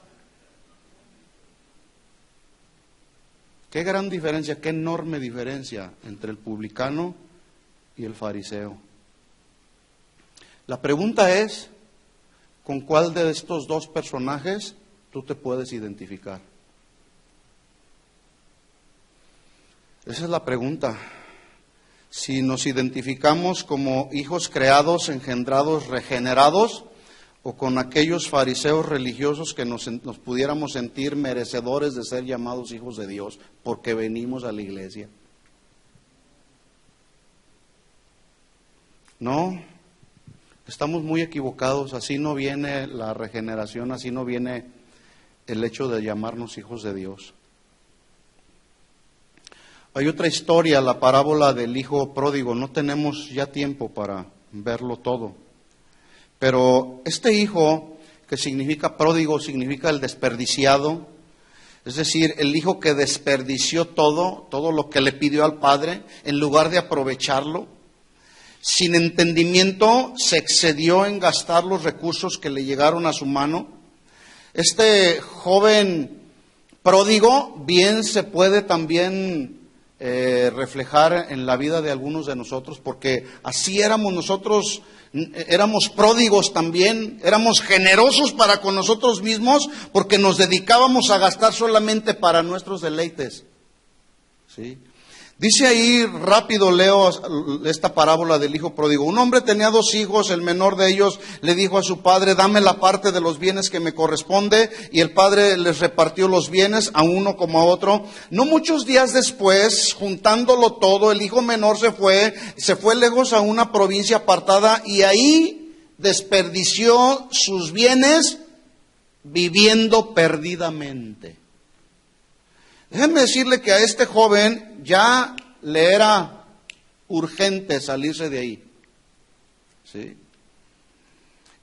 Qué gran diferencia, qué enorme diferencia entre el publicano y el fariseo. La pregunta es: ¿con cuál de estos dos personajes tú te puedes identificar? Esa es la pregunta. Si nos identificamos como hijos creados, engendrados, regenerados, o con aquellos fariseos religiosos que nos pudiéramos sentir merecedores de ser llamados hijos de Dios porque venimos a la iglesia. No, estamos muy equivocados. Así no viene la regeneración, así no viene el hecho de llamarnos hijos de Dios. Hay otra historia, la parábola del hijo pródigo. No tenemos ya tiempo para verlo todo. Pero este hijo, que significa pródigo, significa el desperdiciado, es decir, el hijo que desperdició todo lo que le pidió al padre, en lugar de aprovecharlo. Sin entendimiento, se excedió en gastar los recursos que le llegaron a su mano. Este joven pródigo bien se puede también reflejar en la vida de algunos de nosotros, porque así éramos nosotros. Éramos pródigos también, éramos generosos para con nosotros mismos, porque nos dedicábamos a gastar solamente para nuestros deleites. ¿Sí? Dice ahí, rápido leo esta parábola del hijo pródigo. Un hombre tenía 2 hijos, el menor de ellos le dijo a su padre: dame la parte de los bienes que me corresponde, y el padre les repartió los bienes a uno como a otro. No muchos días después, juntándolo todo, el hijo menor se fue lejos a una provincia apartada y ahí desperdició sus bienes viviendo perdidamente. Déjenme decirle que a este joven ya le era urgente salirse de ahí. ¿Sí?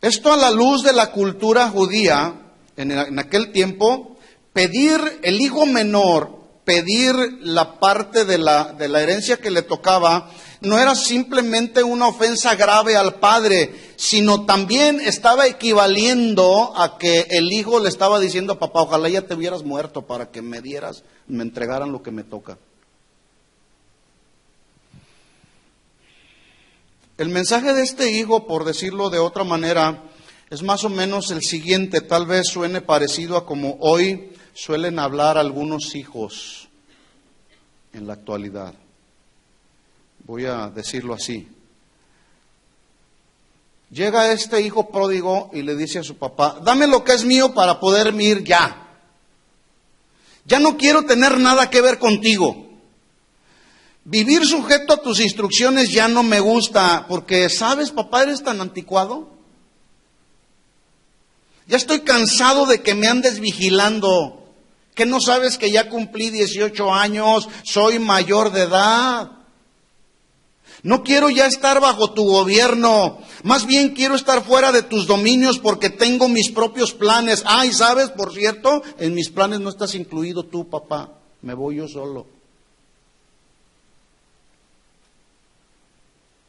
Esto a la luz de la cultura judía, en aquel tiempo, pedir el hijo menor, pedir la parte de la herencia que le tocaba, no era simplemente una ofensa grave al padre, sino también estaba equivaliendo a que el hijo le estaba diciendo: papá, ojalá ya te hubieras muerto para que me entregaran lo que me toca. El mensaje de este hijo, por decirlo de otra manera, es más o menos el siguiente. Tal vez suene parecido a como hoy suelen hablar algunos hijos en la actualidad. Voy a decirlo así. Llega este hijo pródigo y le dice a su papá: dame lo que es mío para poderme ir ya. Ya no quiero tener nada que ver contigo. Vivir sujeto a tus instrucciones ya no me gusta, porque, ¿sabes, papá, eres tan anticuado? Ya estoy cansado de que me andes vigilando, que no sabes que ya cumplí 18 años, soy mayor de edad. No quiero ya estar bajo tu gobierno, más bien quiero estar fuera de tus dominios porque tengo mis propios planes. Ay, ¿sabes? Por cierto, en mis planes no estás incluido tú, papá, me voy yo solo.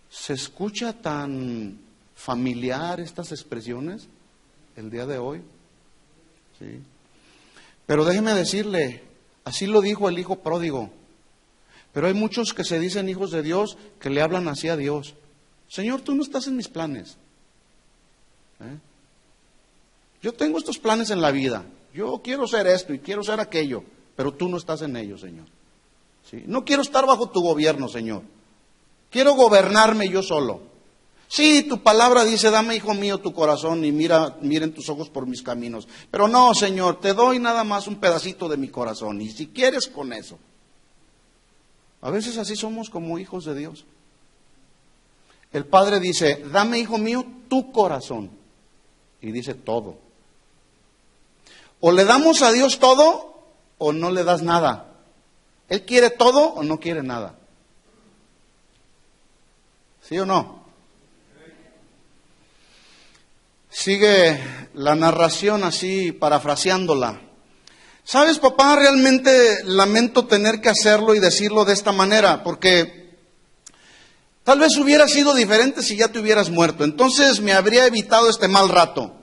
¿Se escucha tan familiar estas expresiones el día de hoy? Sí. Pero déjeme decirle, así lo dijo el hijo pródigo. Pero hay muchos que se dicen hijos de Dios que le hablan así a Dios: Señor, tú no estás en mis planes. Yo tengo estos planes en la vida. Yo quiero ser esto y quiero ser aquello, pero tú no estás en ellos, Señor. ¿Sí? No quiero estar bajo tu gobierno, Señor. Quiero gobernarme yo solo. Sí, tu palabra dice: dame, hijo mío, tu corazón y miren tus ojos por mis caminos. Pero no, Señor, te doy nada más un pedacito de mi corazón, y si quieres con eso. A veces así somos como hijos de Dios. El Padre dice: dame, hijo mío, tu corazón. Y dice todo. O le damos a Dios todo o no le das nada. Él quiere todo o no quiere nada. ¿Sí o no? Sigue la narración así, parafraseándola. ¿Sabes, papá? Realmente lamento tener que hacerlo y decirlo de esta manera, porque tal vez hubiera sido diferente si ya te hubieras muerto. Entonces me habría evitado este mal rato.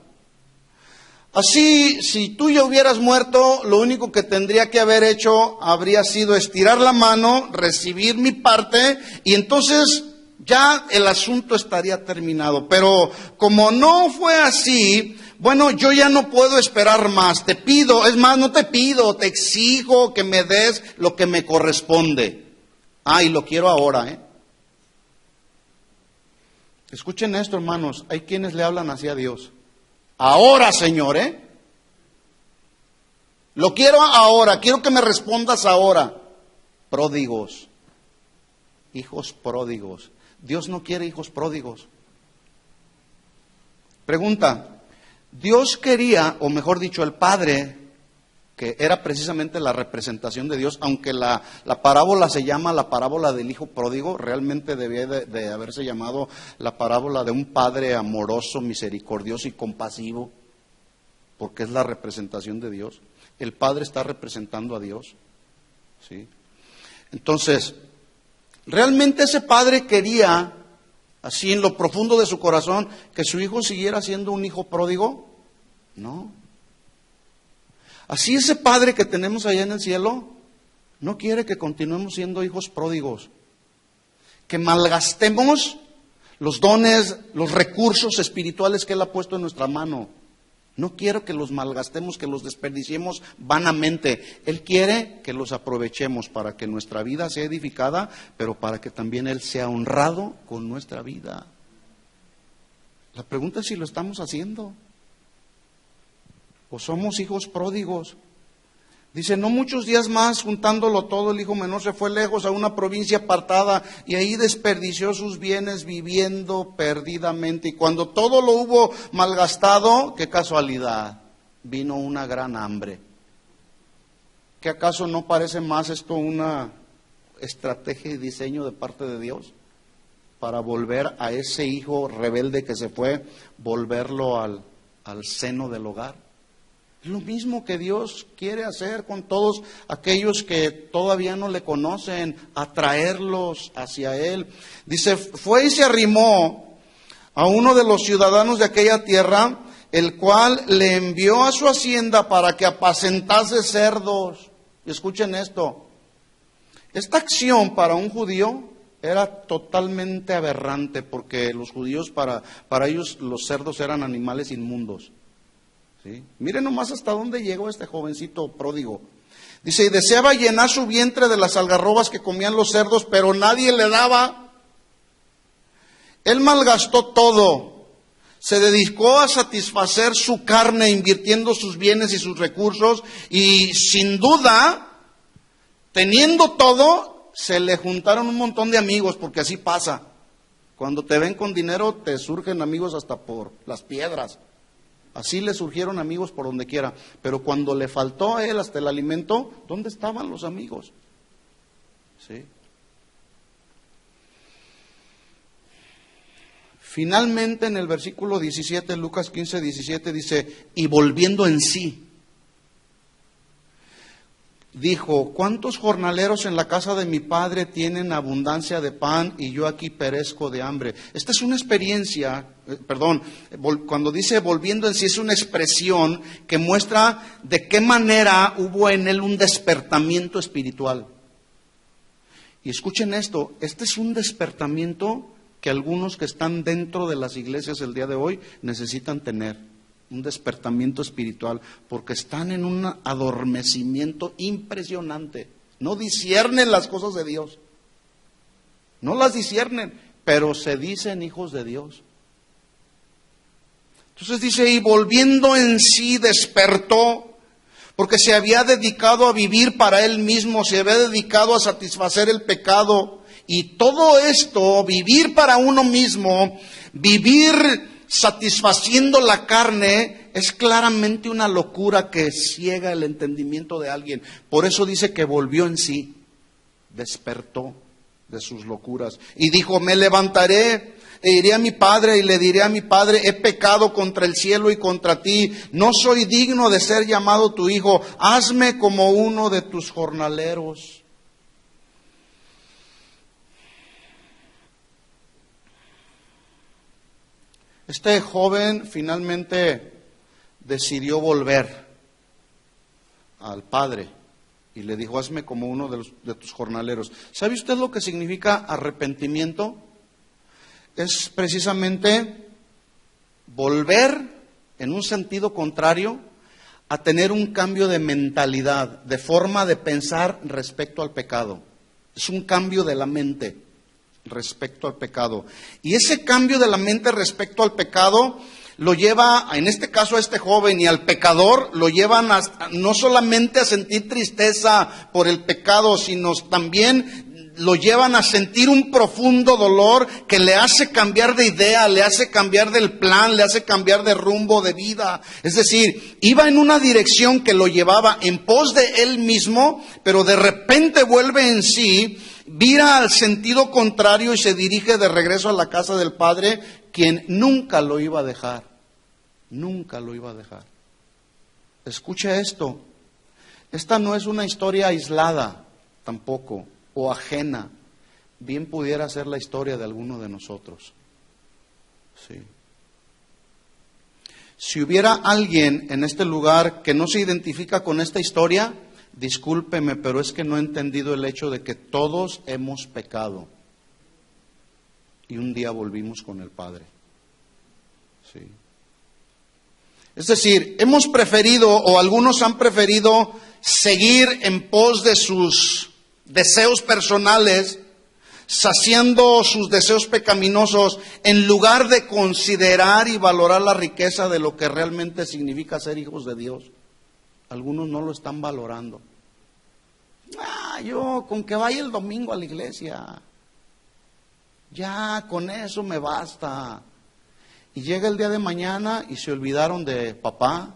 Así, si tú ya hubieras muerto, lo único que tendría que haber hecho habría sido estirar la mano, recibir mi parte, y entonces ya el asunto estaría terminado. Pero como no fue así, bueno, yo ya no puedo esperar más. Te pido, es más, no te pido, te exijo que me des lo que me corresponde. Y lo quiero ahora, Escuchen esto, hermanos, hay quienes le hablan así a Dios. Ahora, Señor, Lo quiero ahora, quiero que me respondas ahora. Pródigos, hijos pródigos. Dios no quiere hijos pródigos. Pregunta: Dios quería, o mejor dicho, el Padre, que era precisamente la representación de Dios, aunque la parábola se llama la parábola del hijo pródigo, realmente debía de haberse llamado la parábola de un padre amoroso, misericordioso y compasivo, porque es la representación de Dios. El Padre está representando a Dios, ¿sí? Entonces, ¿realmente ese padre quería, así en lo profundo de su corazón, que su hijo siguiera siendo un hijo pródigo? No. Así ese Padre que tenemos allá en el cielo no quiere que continuemos siendo hijos pródigos, que malgastemos los dones, los recursos espirituales que Él ha puesto en nuestra mano. No quiero que los malgastemos, que los desperdiciemos vanamente. Él quiere que los aprovechemos para que nuestra vida sea edificada, pero para que también Él sea honrado con nuestra vida. La pregunta es si lo estamos haciendo. ¿O somos hijos pródigos? Dice: no muchos días más, juntándolo todo, el hijo menor se fue lejos a una provincia apartada y ahí desperdició sus bienes viviendo perdidamente. Y cuando todo lo hubo malgastado, qué casualidad, vino una gran hambre. ¿Qué acaso no parece más esto una estrategia y diseño de parte de Dios? Para volver a ese hijo rebelde que se fue, volverlo al seno del hogar. Es lo mismo que Dios quiere hacer con todos aquellos que todavía no le conocen, atraerlos hacia Él. Dice: fue y se arrimó a uno de los ciudadanos de aquella tierra, el cual le envió a su hacienda para que apacentase cerdos. Y escuchen esto: esta acción para un judío era totalmente aberrante, porque los judíos, para ellos los cerdos eran animales inmundos. ¿Sí? Miren nomás hasta dónde llegó este jovencito pródigo. Dice, y deseaba llenar su vientre de las algarrobas que comían los cerdos, pero nadie le daba. Él malgastó todo. Se dedicó a satisfacer su carne, invirtiendo sus bienes y sus recursos, y sin duda, teniendo todo, se le juntaron un montón de amigos, porque así pasa. Cuando te ven con dinero, te surgen amigos hasta por las piedras. Así le surgieron amigos por donde quiera. Pero cuando le faltó a él hasta el alimento, ¿dónde estaban los amigos? ¿Sí? Finalmente, en el versículo 17, Lucas 15, 17, dice, y volviendo en sí, dijo, ¿cuántos jornaleros en la casa de mi padre tienen abundancia de pan y yo aquí perezco de hambre? Esta es una experiencia, cuando dice volviendo en sí, es una expresión que muestra de qué manera hubo en él un despertamiento espiritual. Y escuchen esto, este es un despertamiento que algunos que están dentro de las iglesias el día de hoy necesitan tener. Un despertamiento espiritual, porque están en un adormecimiento impresionante. No disciernen las cosas de Dios. No las disciernen, pero se dicen hijos de Dios. Entonces dice, y volviendo en sí despertó, porque se había dedicado a vivir para él mismo, se había dedicado a satisfacer el pecado. Y todo esto, vivir para uno mismo, vivir satisfaciendo la carne, es claramente una locura que ciega el entendimiento de alguien. Por eso dice que volvió en sí, despertó de sus locuras y dijo, me levantaré e iré a mi padre y le diré a mi padre, he pecado contra el cielo y contra ti, no soy digno de ser llamado tu hijo, hazme como uno de tus jornaleros. Este joven finalmente decidió volver al padre y le dijo, hazme como uno de tus jornaleros. ¿Sabe usted lo que significa arrepentimiento? Es precisamente volver en un sentido contrario a tener un cambio de mentalidad, de forma de pensar respecto al pecado. Es un cambio de la mente respecto al pecado. Y ese cambio de la mente respecto al pecado lo lleva, en este caso a este joven y al pecador, lo llevan no solamente a sentir tristeza por el pecado, sino también lo llevan a sentir un profundo dolor que le hace cambiar de idea, le hace cambiar del plan, le hace cambiar de rumbo de vida. Es decir, iba en una dirección que lo llevaba en pos de él mismo, pero de repente vuelve en sí, vira al sentido contrario y se dirige de regreso a la casa del padre, quien nunca lo iba a dejar. Nunca lo iba a dejar. Escucha esto. Esta no es una historia aislada tampoco, o ajena. Bien pudiera ser la historia de alguno de nosotros. Sí. Si hubiera alguien en este lugar que no se identifica con esta historia, discúlpeme, pero es que no he entendido el hecho de que todos hemos pecado y un día volvimos con el Padre. Sí. Es decir, hemos preferido, o algunos han preferido, seguir en pos de sus deseos personales, saciando sus deseos pecaminosos, en lugar de considerar y valorar la riqueza de lo que realmente significa ser hijos de Dios. Algunos no lo están valorando. Yo con que vaya el domingo a la iglesia, ya con eso me basta. Y llega el día de mañana y se olvidaron de papá.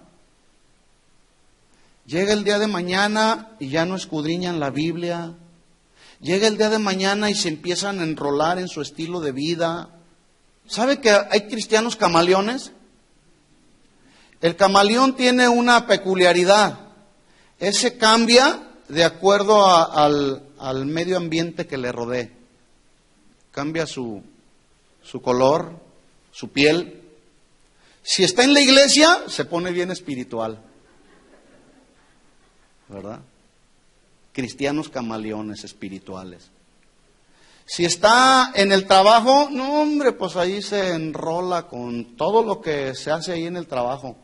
Llega el día de mañana y ya no escudriñan la Biblia. Llega el día de mañana y se empiezan a enrolar en su estilo de vida. ¿Sabe que hay cristianos camaleones? El camaleón tiene una peculiaridad. Ese cambia de acuerdo al medio ambiente que le rodee. Cambia su color, su piel. Si está en la iglesia, se pone bien espiritual. ¿Verdad? Cristianos camaleones espirituales. Si está en el trabajo, no hombre, pues ahí se enrola con todo lo que se hace ahí en el trabajo.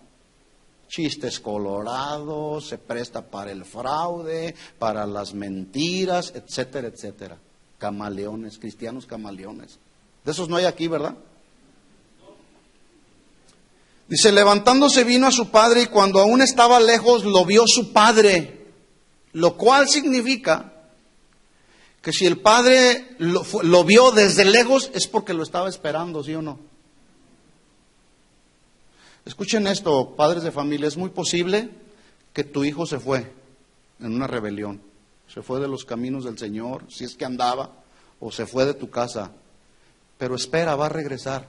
Chistes colorados, se presta para el fraude, para las mentiras, etcétera, etcétera. Camaleones, cristianos camaleones. De esos no hay aquí, ¿verdad? Dice, levantándose vino a su padre y cuando aún estaba lejos lo vio su padre, lo cual significa que si el padre lo vio desde lejos es porque lo estaba esperando, ¿sí o no? Escuchen esto, padres de familia, es muy posible que tu hijo se fue en una rebelión, se fue de los caminos del Señor, si es que andaba, o se fue de tu casa, pero espera, va a regresar,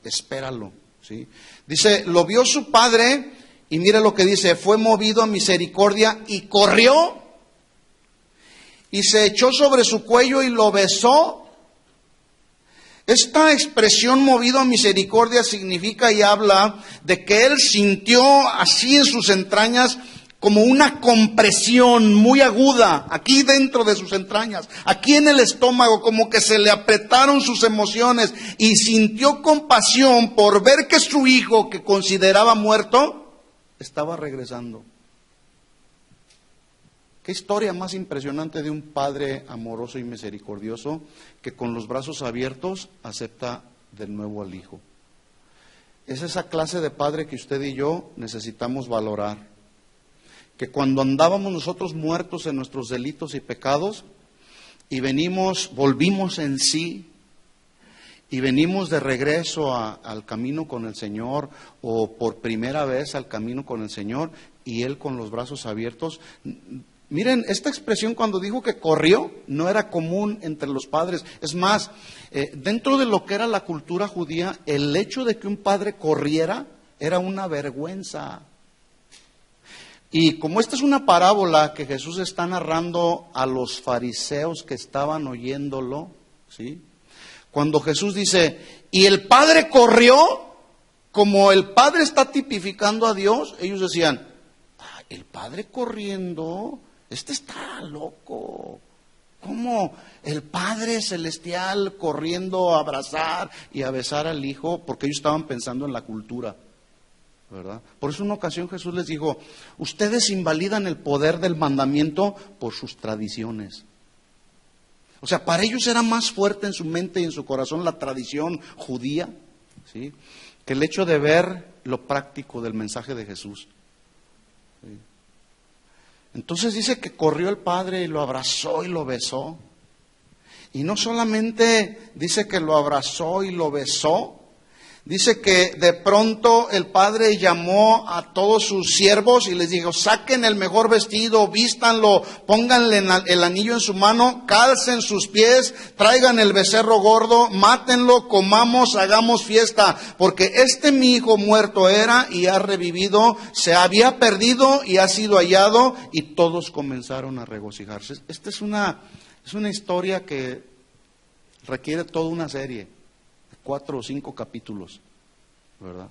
espéralo, ¿sí? Dice, lo vio su padre y mire lo que dice, fue movido a misericordia y corrió y se echó sobre su cuello y lo besó. Esta expresión movido a misericordia significa y habla de que él sintió así en sus entrañas como una compresión muy aguda, aquí dentro de sus entrañas, aquí en el estómago, como que se le apretaron sus emociones y sintió compasión por ver que su hijo, que consideraba muerto, estaba regresando. Qué historia más impresionante de un padre amoroso y misericordioso que con los brazos abiertos acepta de nuevo al hijo. Es esa clase de padre que usted y yo necesitamos valorar. Que cuando andábamos nosotros muertos en nuestros delitos y pecados y volvimos en sí y venimos de regreso al camino con el Señor o por primera vez al camino con el Señor y Él con los brazos abiertos. Miren, esta expresión cuando dijo que corrió no era común entre los padres. Es más, dentro de lo que era la cultura judía, el hecho de que un padre corriera era una vergüenza. Y como esta es una parábola que Jesús está narrando a los fariseos que estaban oyéndolo, ¿sí? Cuando Jesús dice, y el padre corrió, como el padre está tipificando a Dios, ellos decían, el padre corriendo, este está loco. ¿Cómo el Padre Celestial corriendo a abrazar y a besar al Hijo? Porque ellos estaban pensando en la cultura, ¿verdad? Por eso en una ocasión Jesús les dijo, ustedes invalidan el poder del mandamiento por sus tradiciones. O sea, para ellos era más fuerte en su mente y en su corazón la tradición judía, ¿sí?, que el hecho de ver lo práctico del mensaje de Jesús. ¿Sí? Entonces dice que corrió el padre y lo abrazó y lo besó. Y no solamente dice que lo abrazó y lo besó, dice que de pronto el padre llamó a todos sus siervos y les dijo, saquen el mejor vestido, vístanlo, pónganle el anillo en su mano, calcen sus pies, traigan el becerro gordo, mátenlo, comamos, hagamos fiesta, porque mi hijo muerto era y ha revivido, se había perdido y ha sido hallado, y todos comenzaron a regocijarse. Esta es una historia que requiere toda una serie. 4 o 5 capítulos, ¿verdad?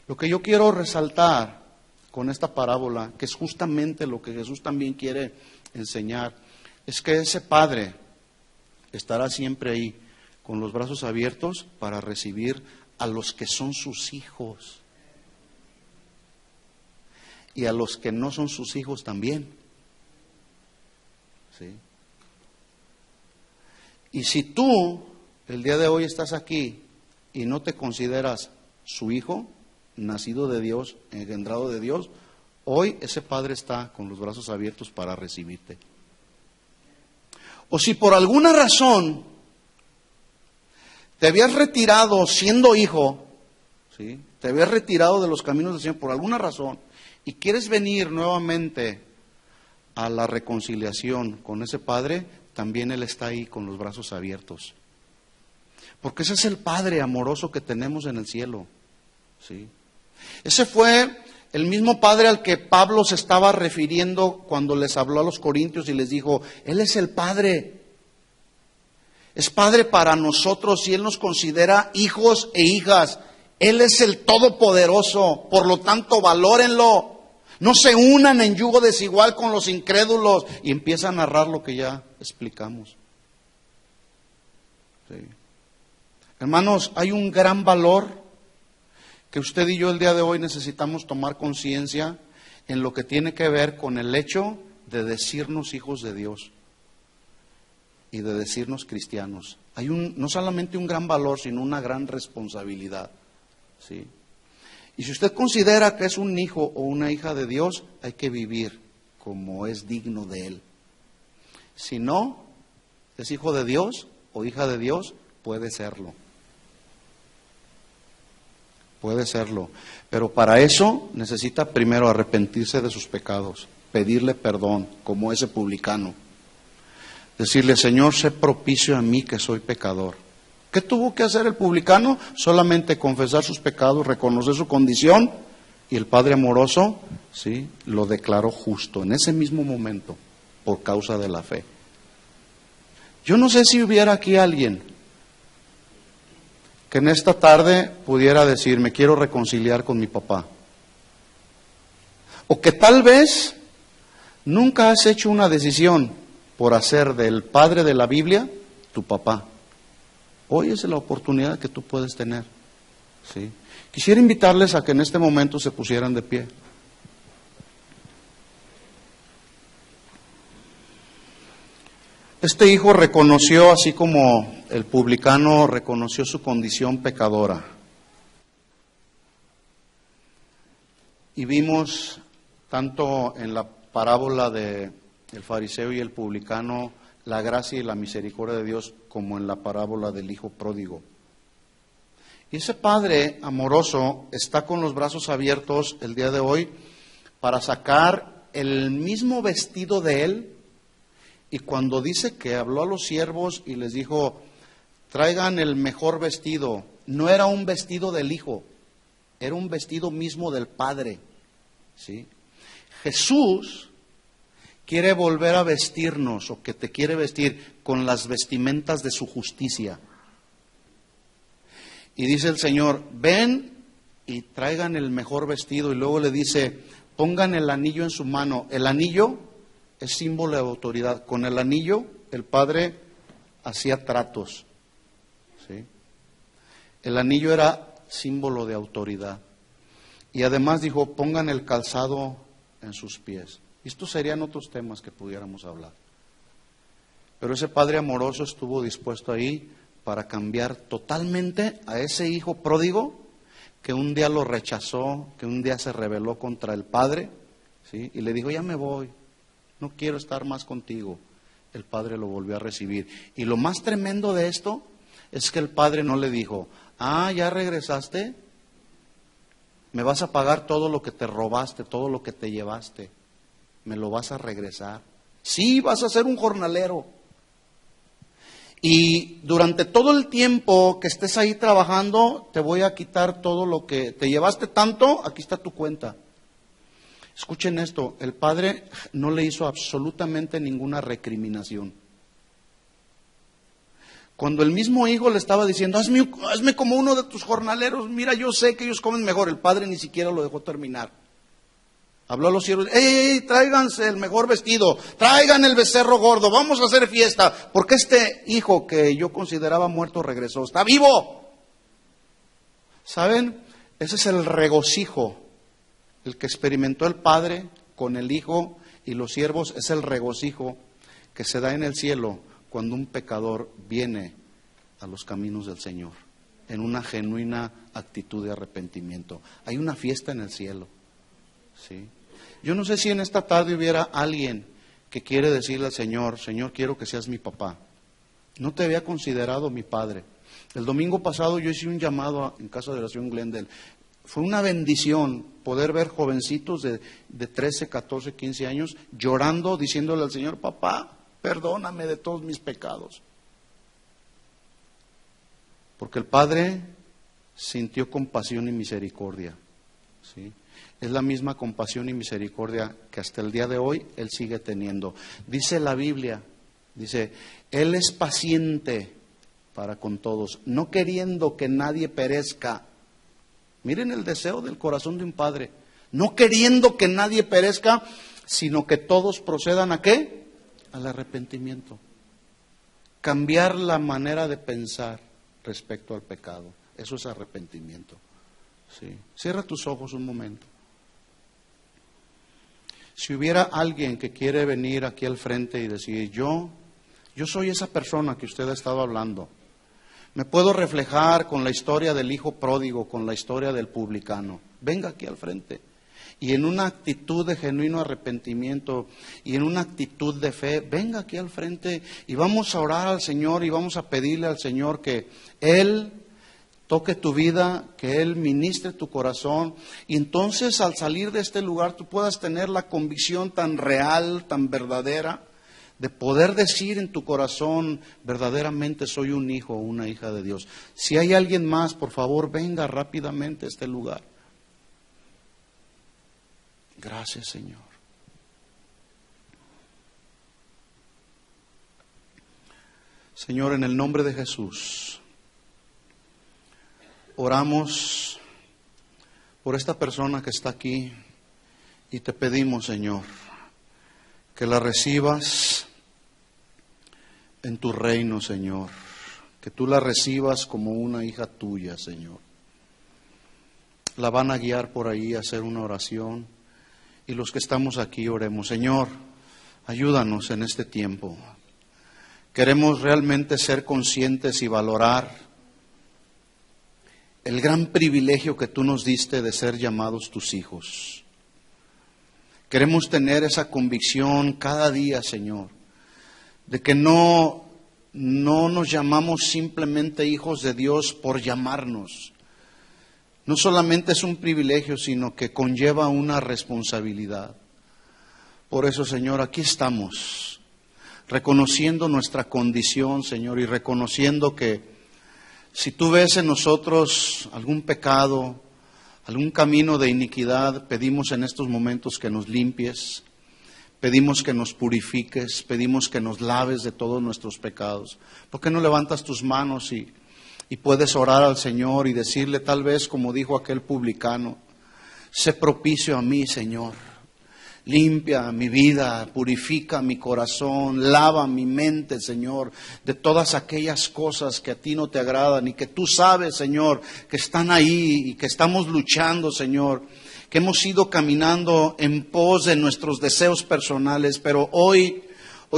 Lo que yo quiero resaltar con esta parábola, que es justamente lo que Jesús también quiere enseñar, es que ese padre estará siempre ahí, con los brazos abiertos para recibir a los que son sus hijos. Y a los que no son sus hijos también. ¿Sí? Y si tú el día de hoy estás aquí y no te consideras su hijo, nacido de Dios, engendrado de Dios, hoy ese padre está con los brazos abiertos para recibirte. O si por alguna razón te habías retirado siendo hijo, ¿sí?, te habías retirado de los caminos del Señor por alguna razón y quieres venir nuevamente a la reconciliación con ese padre, también Él está ahí con los brazos abiertos. Porque ese es el Padre amoroso que tenemos en el cielo, ¿sí? Ese fue el mismo Padre al que Pablo se estaba refiriendo cuando les habló a los corintios y les dijo, Él es el Padre. Es Padre para nosotros y Él nos considera hijos e hijas. Él es el Todopoderoso, por lo tanto valórenlo. No se unan en yugo desigual con los incrédulos. Y empieza a narrar lo que ya explicamos. Sí. Hermanos, hay un gran valor que usted y yo el día de hoy necesitamos tomar conciencia en lo que tiene que ver con el hecho de decirnos hijos de Dios y de decirnos cristianos. Hay no solamente un gran valor, sino una gran responsabilidad, ¿sí? Y si usted considera que es un hijo o una hija de Dios, hay que vivir como es digno de Él. Si no es hijo de Dios o hija de Dios, puede serlo. Puede serlo. Pero para eso necesita primero arrepentirse de sus pecados, pedirle perdón, como ese publicano. Decirle, Señor, sé propicio a mí que soy pecador. ¿Qué tuvo que hacer el publicano? Solamente confesar sus pecados, reconocer su condición, y el Padre amoroso, ¿sí?, lo declaró justo en ese mismo momento, por causa de la fe. Yo no sé si hubiera aquí alguien que en esta tarde pudiera decir, me quiero reconciliar con mi papá. O que tal vez nunca has hecho una decisión por hacer del padre de la Biblia tu papá. Hoy es la oportunidad que tú puedes tener, ¿sí? Quisiera invitarles a que en este momento se pusieran de pie. Este hijo reconoció, así como el publicano reconoció su condición pecadora. Y vimos tanto en la parábola del fariseo y el publicano la gracia y la misericordia de Dios, como en la parábola del hijo pródigo. Y ese padre amoroso está con los brazos abiertos el día de hoy para sacar el mismo vestido de él. Y cuando dice que habló a los siervos y les dijo, traigan el mejor vestido, no era un vestido del hijo, era un vestido mismo del padre, ¿sí? Jesús quiere volver a vestirnos, o que te quiere vestir con las vestimentas de su justicia. Y dice el Señor, ven y traigan el mejor vestido. Y luego le dice, pongan el anillo en su mano. El anillo es símbolo de autoridad. Con el anillo el Padre hacía tratos, ¿sí? El anillo era símbolo de autoridad. Y además dijo, pongan el calzado en sus pies. Y estos serían otros temas que pudiéramos hablar. Pero ese Padre amoroso estuvo dispuesto ahí para cambiar totalmente a ese hijo pródigo que un día lo rechazó, que un día se rebeló contra el Padre, ¿sí? Y le dijo, ya me voy, no quiero estar más contigo. El Padre lo volvió a recibir. Y lo más tremendo de esto es que el Padre no le dijo, ¿ya regresaste? Me vas a pagar todo lo que te robaste, todo lo que te llevaste. ¿Me lo vas a regresar? Sí, vas a ser un jornalero. Y durante todo el tiempo que estés ahí trabajando, te voy a quitar todo lo que te llevaste tanto, aquí está tu cuenta. Escuchen esto, el Padre no le hizo absolutamente ninguna recriminación. Cuando el mismo hijo le estaba diciendo, hazme como uno de tus jornaleros, mira, yo sé que ellos comen mejor, el Padre ni siquiera lo dejó terminar. Habló a los siervos, ¡ey, tráiganse el mejor vestido, traigan el becerro gordo, vamos a hacer fiesta! Porque este hijo que yo consideraba muerto regresó, ¡está vivo! ¿Saben? Ese es el regocijo, el que experimentó el Padre con el Hijo y los siervos, es el regocijo que se da en el cielo cuando un pecador viene a los caminos del Señor, en una genuina actitud de arrepentimiento. Hay una fiesta en el cielo, ¿sí? Yo no sé si en esta tarde hubiera alguien que quiere decirle al Señor, Señor, quiero que seas mi papá. No te había considerado mi padre. El domingo pasado yo hice un llamado en Casa de Oración Glendale. Fue una bendición poder ver jovencitos de 13, 14, 15 años llorando, diciéndole al Señor, papá, perdóname de todos mis pecados. Porque el Padre sintió compasión y misericordia, ¿sí? Es la misma compasión y misericordia que hasta el día de hoy Él sigue teniendo. Dice la Biblia, dice, Él es paciente para con todos, no queriendo que nadie perezca. Miren el deseo del corazón de un padre, no queriendo que nadie perezca, sino que todos procedan ¿a qué? Al arrepentimiento. Cambiar la manera de pensar respecto al pecado, eso es arrepentimiento, Sí. Cierra tus ojos un momento. Si hubiera alguien que quiere venir aquí al frente y decir, yo soy esa persona que usted ha estado hablando. Me puedo reflejar con la historia del hijo pródigo, con la historia del publicano. Venga aquí al frente. Y en una actitud de genuino arrepentimiento y en una actitud de fe, venga aquí al frente y vamos a orar al Señor y vamos a pedirle al Señor que Él toque tu vida, que Él ministre tu corazón. Y entonces al salir de este lugar tú puedas tener la convicción tan real, tan verdadera, de poder decir en tu corazón, verdaderamente soy un hijo o una hija de Dios. Si hay alguien más, por favor, venga rápidamente a este lugar. Gracias, Señor. Señor, en el nombre de Jesús, oramos por esta persona que está aquí y te pedimos, Señor, que la recibas en tu reino, Señor, que tú la recibas como una hija tuya, Señor. La van a guiar por ahí a hacer una oración y los que estamos aquí oremos. Señor, ayúdanos en este tiempo. Queremos realmente ser conscientes y valorar el gran privilegio que tú nos diste de ser llamados tus hijos. Queremos tener esa convicción cada día, Señor, de que no nos llamamos simplemente hijos de Dios por llamarnos. No solamente es un privilegio, sino que conlleva una responsabilidad. Por eso, Señor, aquí estamos, reconociendo nuestra condición, Señor, y reconociendo que si tú ves en nosotros algún pecado, algún camino de iniquidad, pedimos en estos momentos que nos limpies, pedimos que nos purifiques, pedimos que nos laves de todos nuestros pecados. ¿Por qué no levantas tus manos y puedes orar al Señor y decirle tal vez como dijo aquel publicano, sé propicio a mí, Señor, limpia mi vida, purifica mi corazón, lava mi mente, Señor, de todas aquellas cosas que a ti no te agradan y que tú sabes, Señor, que están ahí y que estamos luchando, Señor, que hemos ido caminando en pos de nuestros deseos personales, pero hoy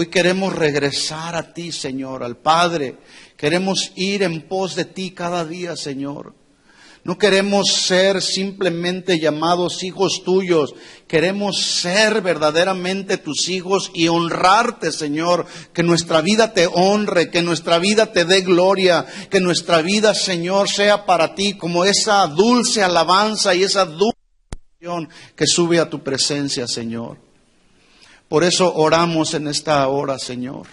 queremos regresar a ti, Señor, al Padre. Queremos ir en pos de ti cada día, Señor. No queremos ser simplemente llamados hijos tuyos. Queremos ser verdaderamente tus hijos y honrarte, Señor. Que nuestra vida te honre, que nuestra vida te dé gloria. Que nuestra vida, Señor, sea para ti como esa dulce alabanza y esa dulce oración que sube a tu presencia, Señor. Por eso oramos en esta hora, Señor,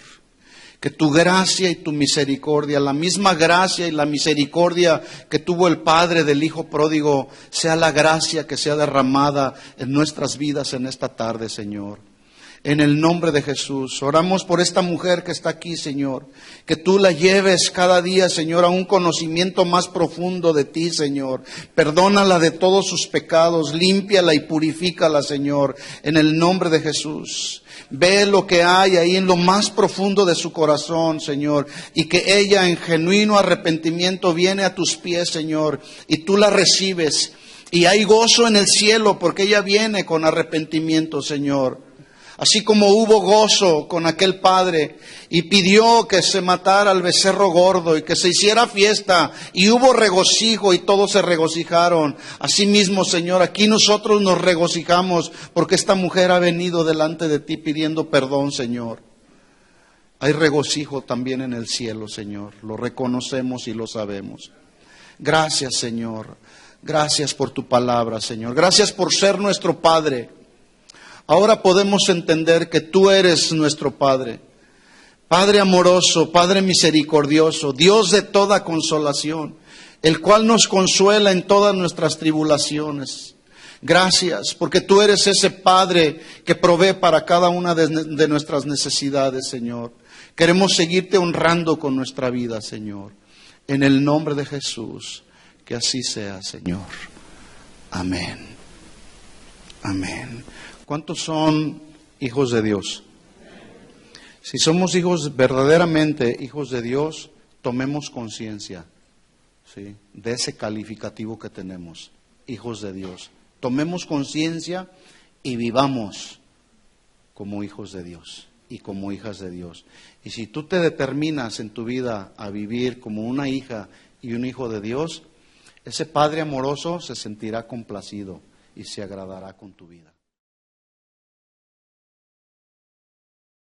que tu gracia y tu misericordia, la misma gracia y la misericordia que tuvo el Padre del Hijo pródigo, sea la gracia que sea derramada en nuestras vidas en esta tarde, Señor. En el nombre de Jesús, oramos por esta mujer que está aquí, Señor, que tú la lleves cada día, Señor, a un conocimiento más profundo de ti, Señor. Perdónala de todos sus pecados, límpiala y purifícala, Señor, en el nombre de Jesús. Ve lo que hay ahí en lo más profundo de su corazón, Señor, y que ella en genuino arrepentimiento viene a tus pies, Señor, y tú la recibes. Y hay gozo en el cielo porque ella viene con arrepentimiento, Señor. Así como hubo gozo con aquel padre y pidió que se matara al becerro gordo y que se hiciera fiesta y hubo regocijo y todos se regocijaron. Asimismo, Señor, aquí nosotros nos regocijamos porque esta mujer ha venido delante de ti pidiendo perdón, Señor. Hay regocijo también en el cielo, Señor. Lo reconocemos y lo sabemos. Gracias, Señor. Gracias por tu palabra, Señor. Gracias por ser nuestro Padre. Ahora podemos entender que tú eres nuestro Padre, Padre amoroso, Padre misericordioso, Dios de toda consolación, el cual nos consuela en todas nuestras tribulaciones. Gracias, porque tú eres ese Padre que provee para cada una de nuestras necesidades, Señor. Queremos seguirte honrando con nuestra vida, Señor. En el nombre de Jesús, que así sea, Señor. Amén. Amén. ¿Cuántos son hijos de Dios? Si somos hijos, verdaderamente hijos de Dios, tomemos conciencia, ¿sí?, de ese calificativo que tenemos. hijos de Dios. Tomemos conciencia y vivamos como hijos de Dios y como hijas de Dios. Y si tú te determinas en tu vida a vivir como una hija y un hijo de Dios, ese Padre amoroso se sentirá complacido y se agradará con tu vida.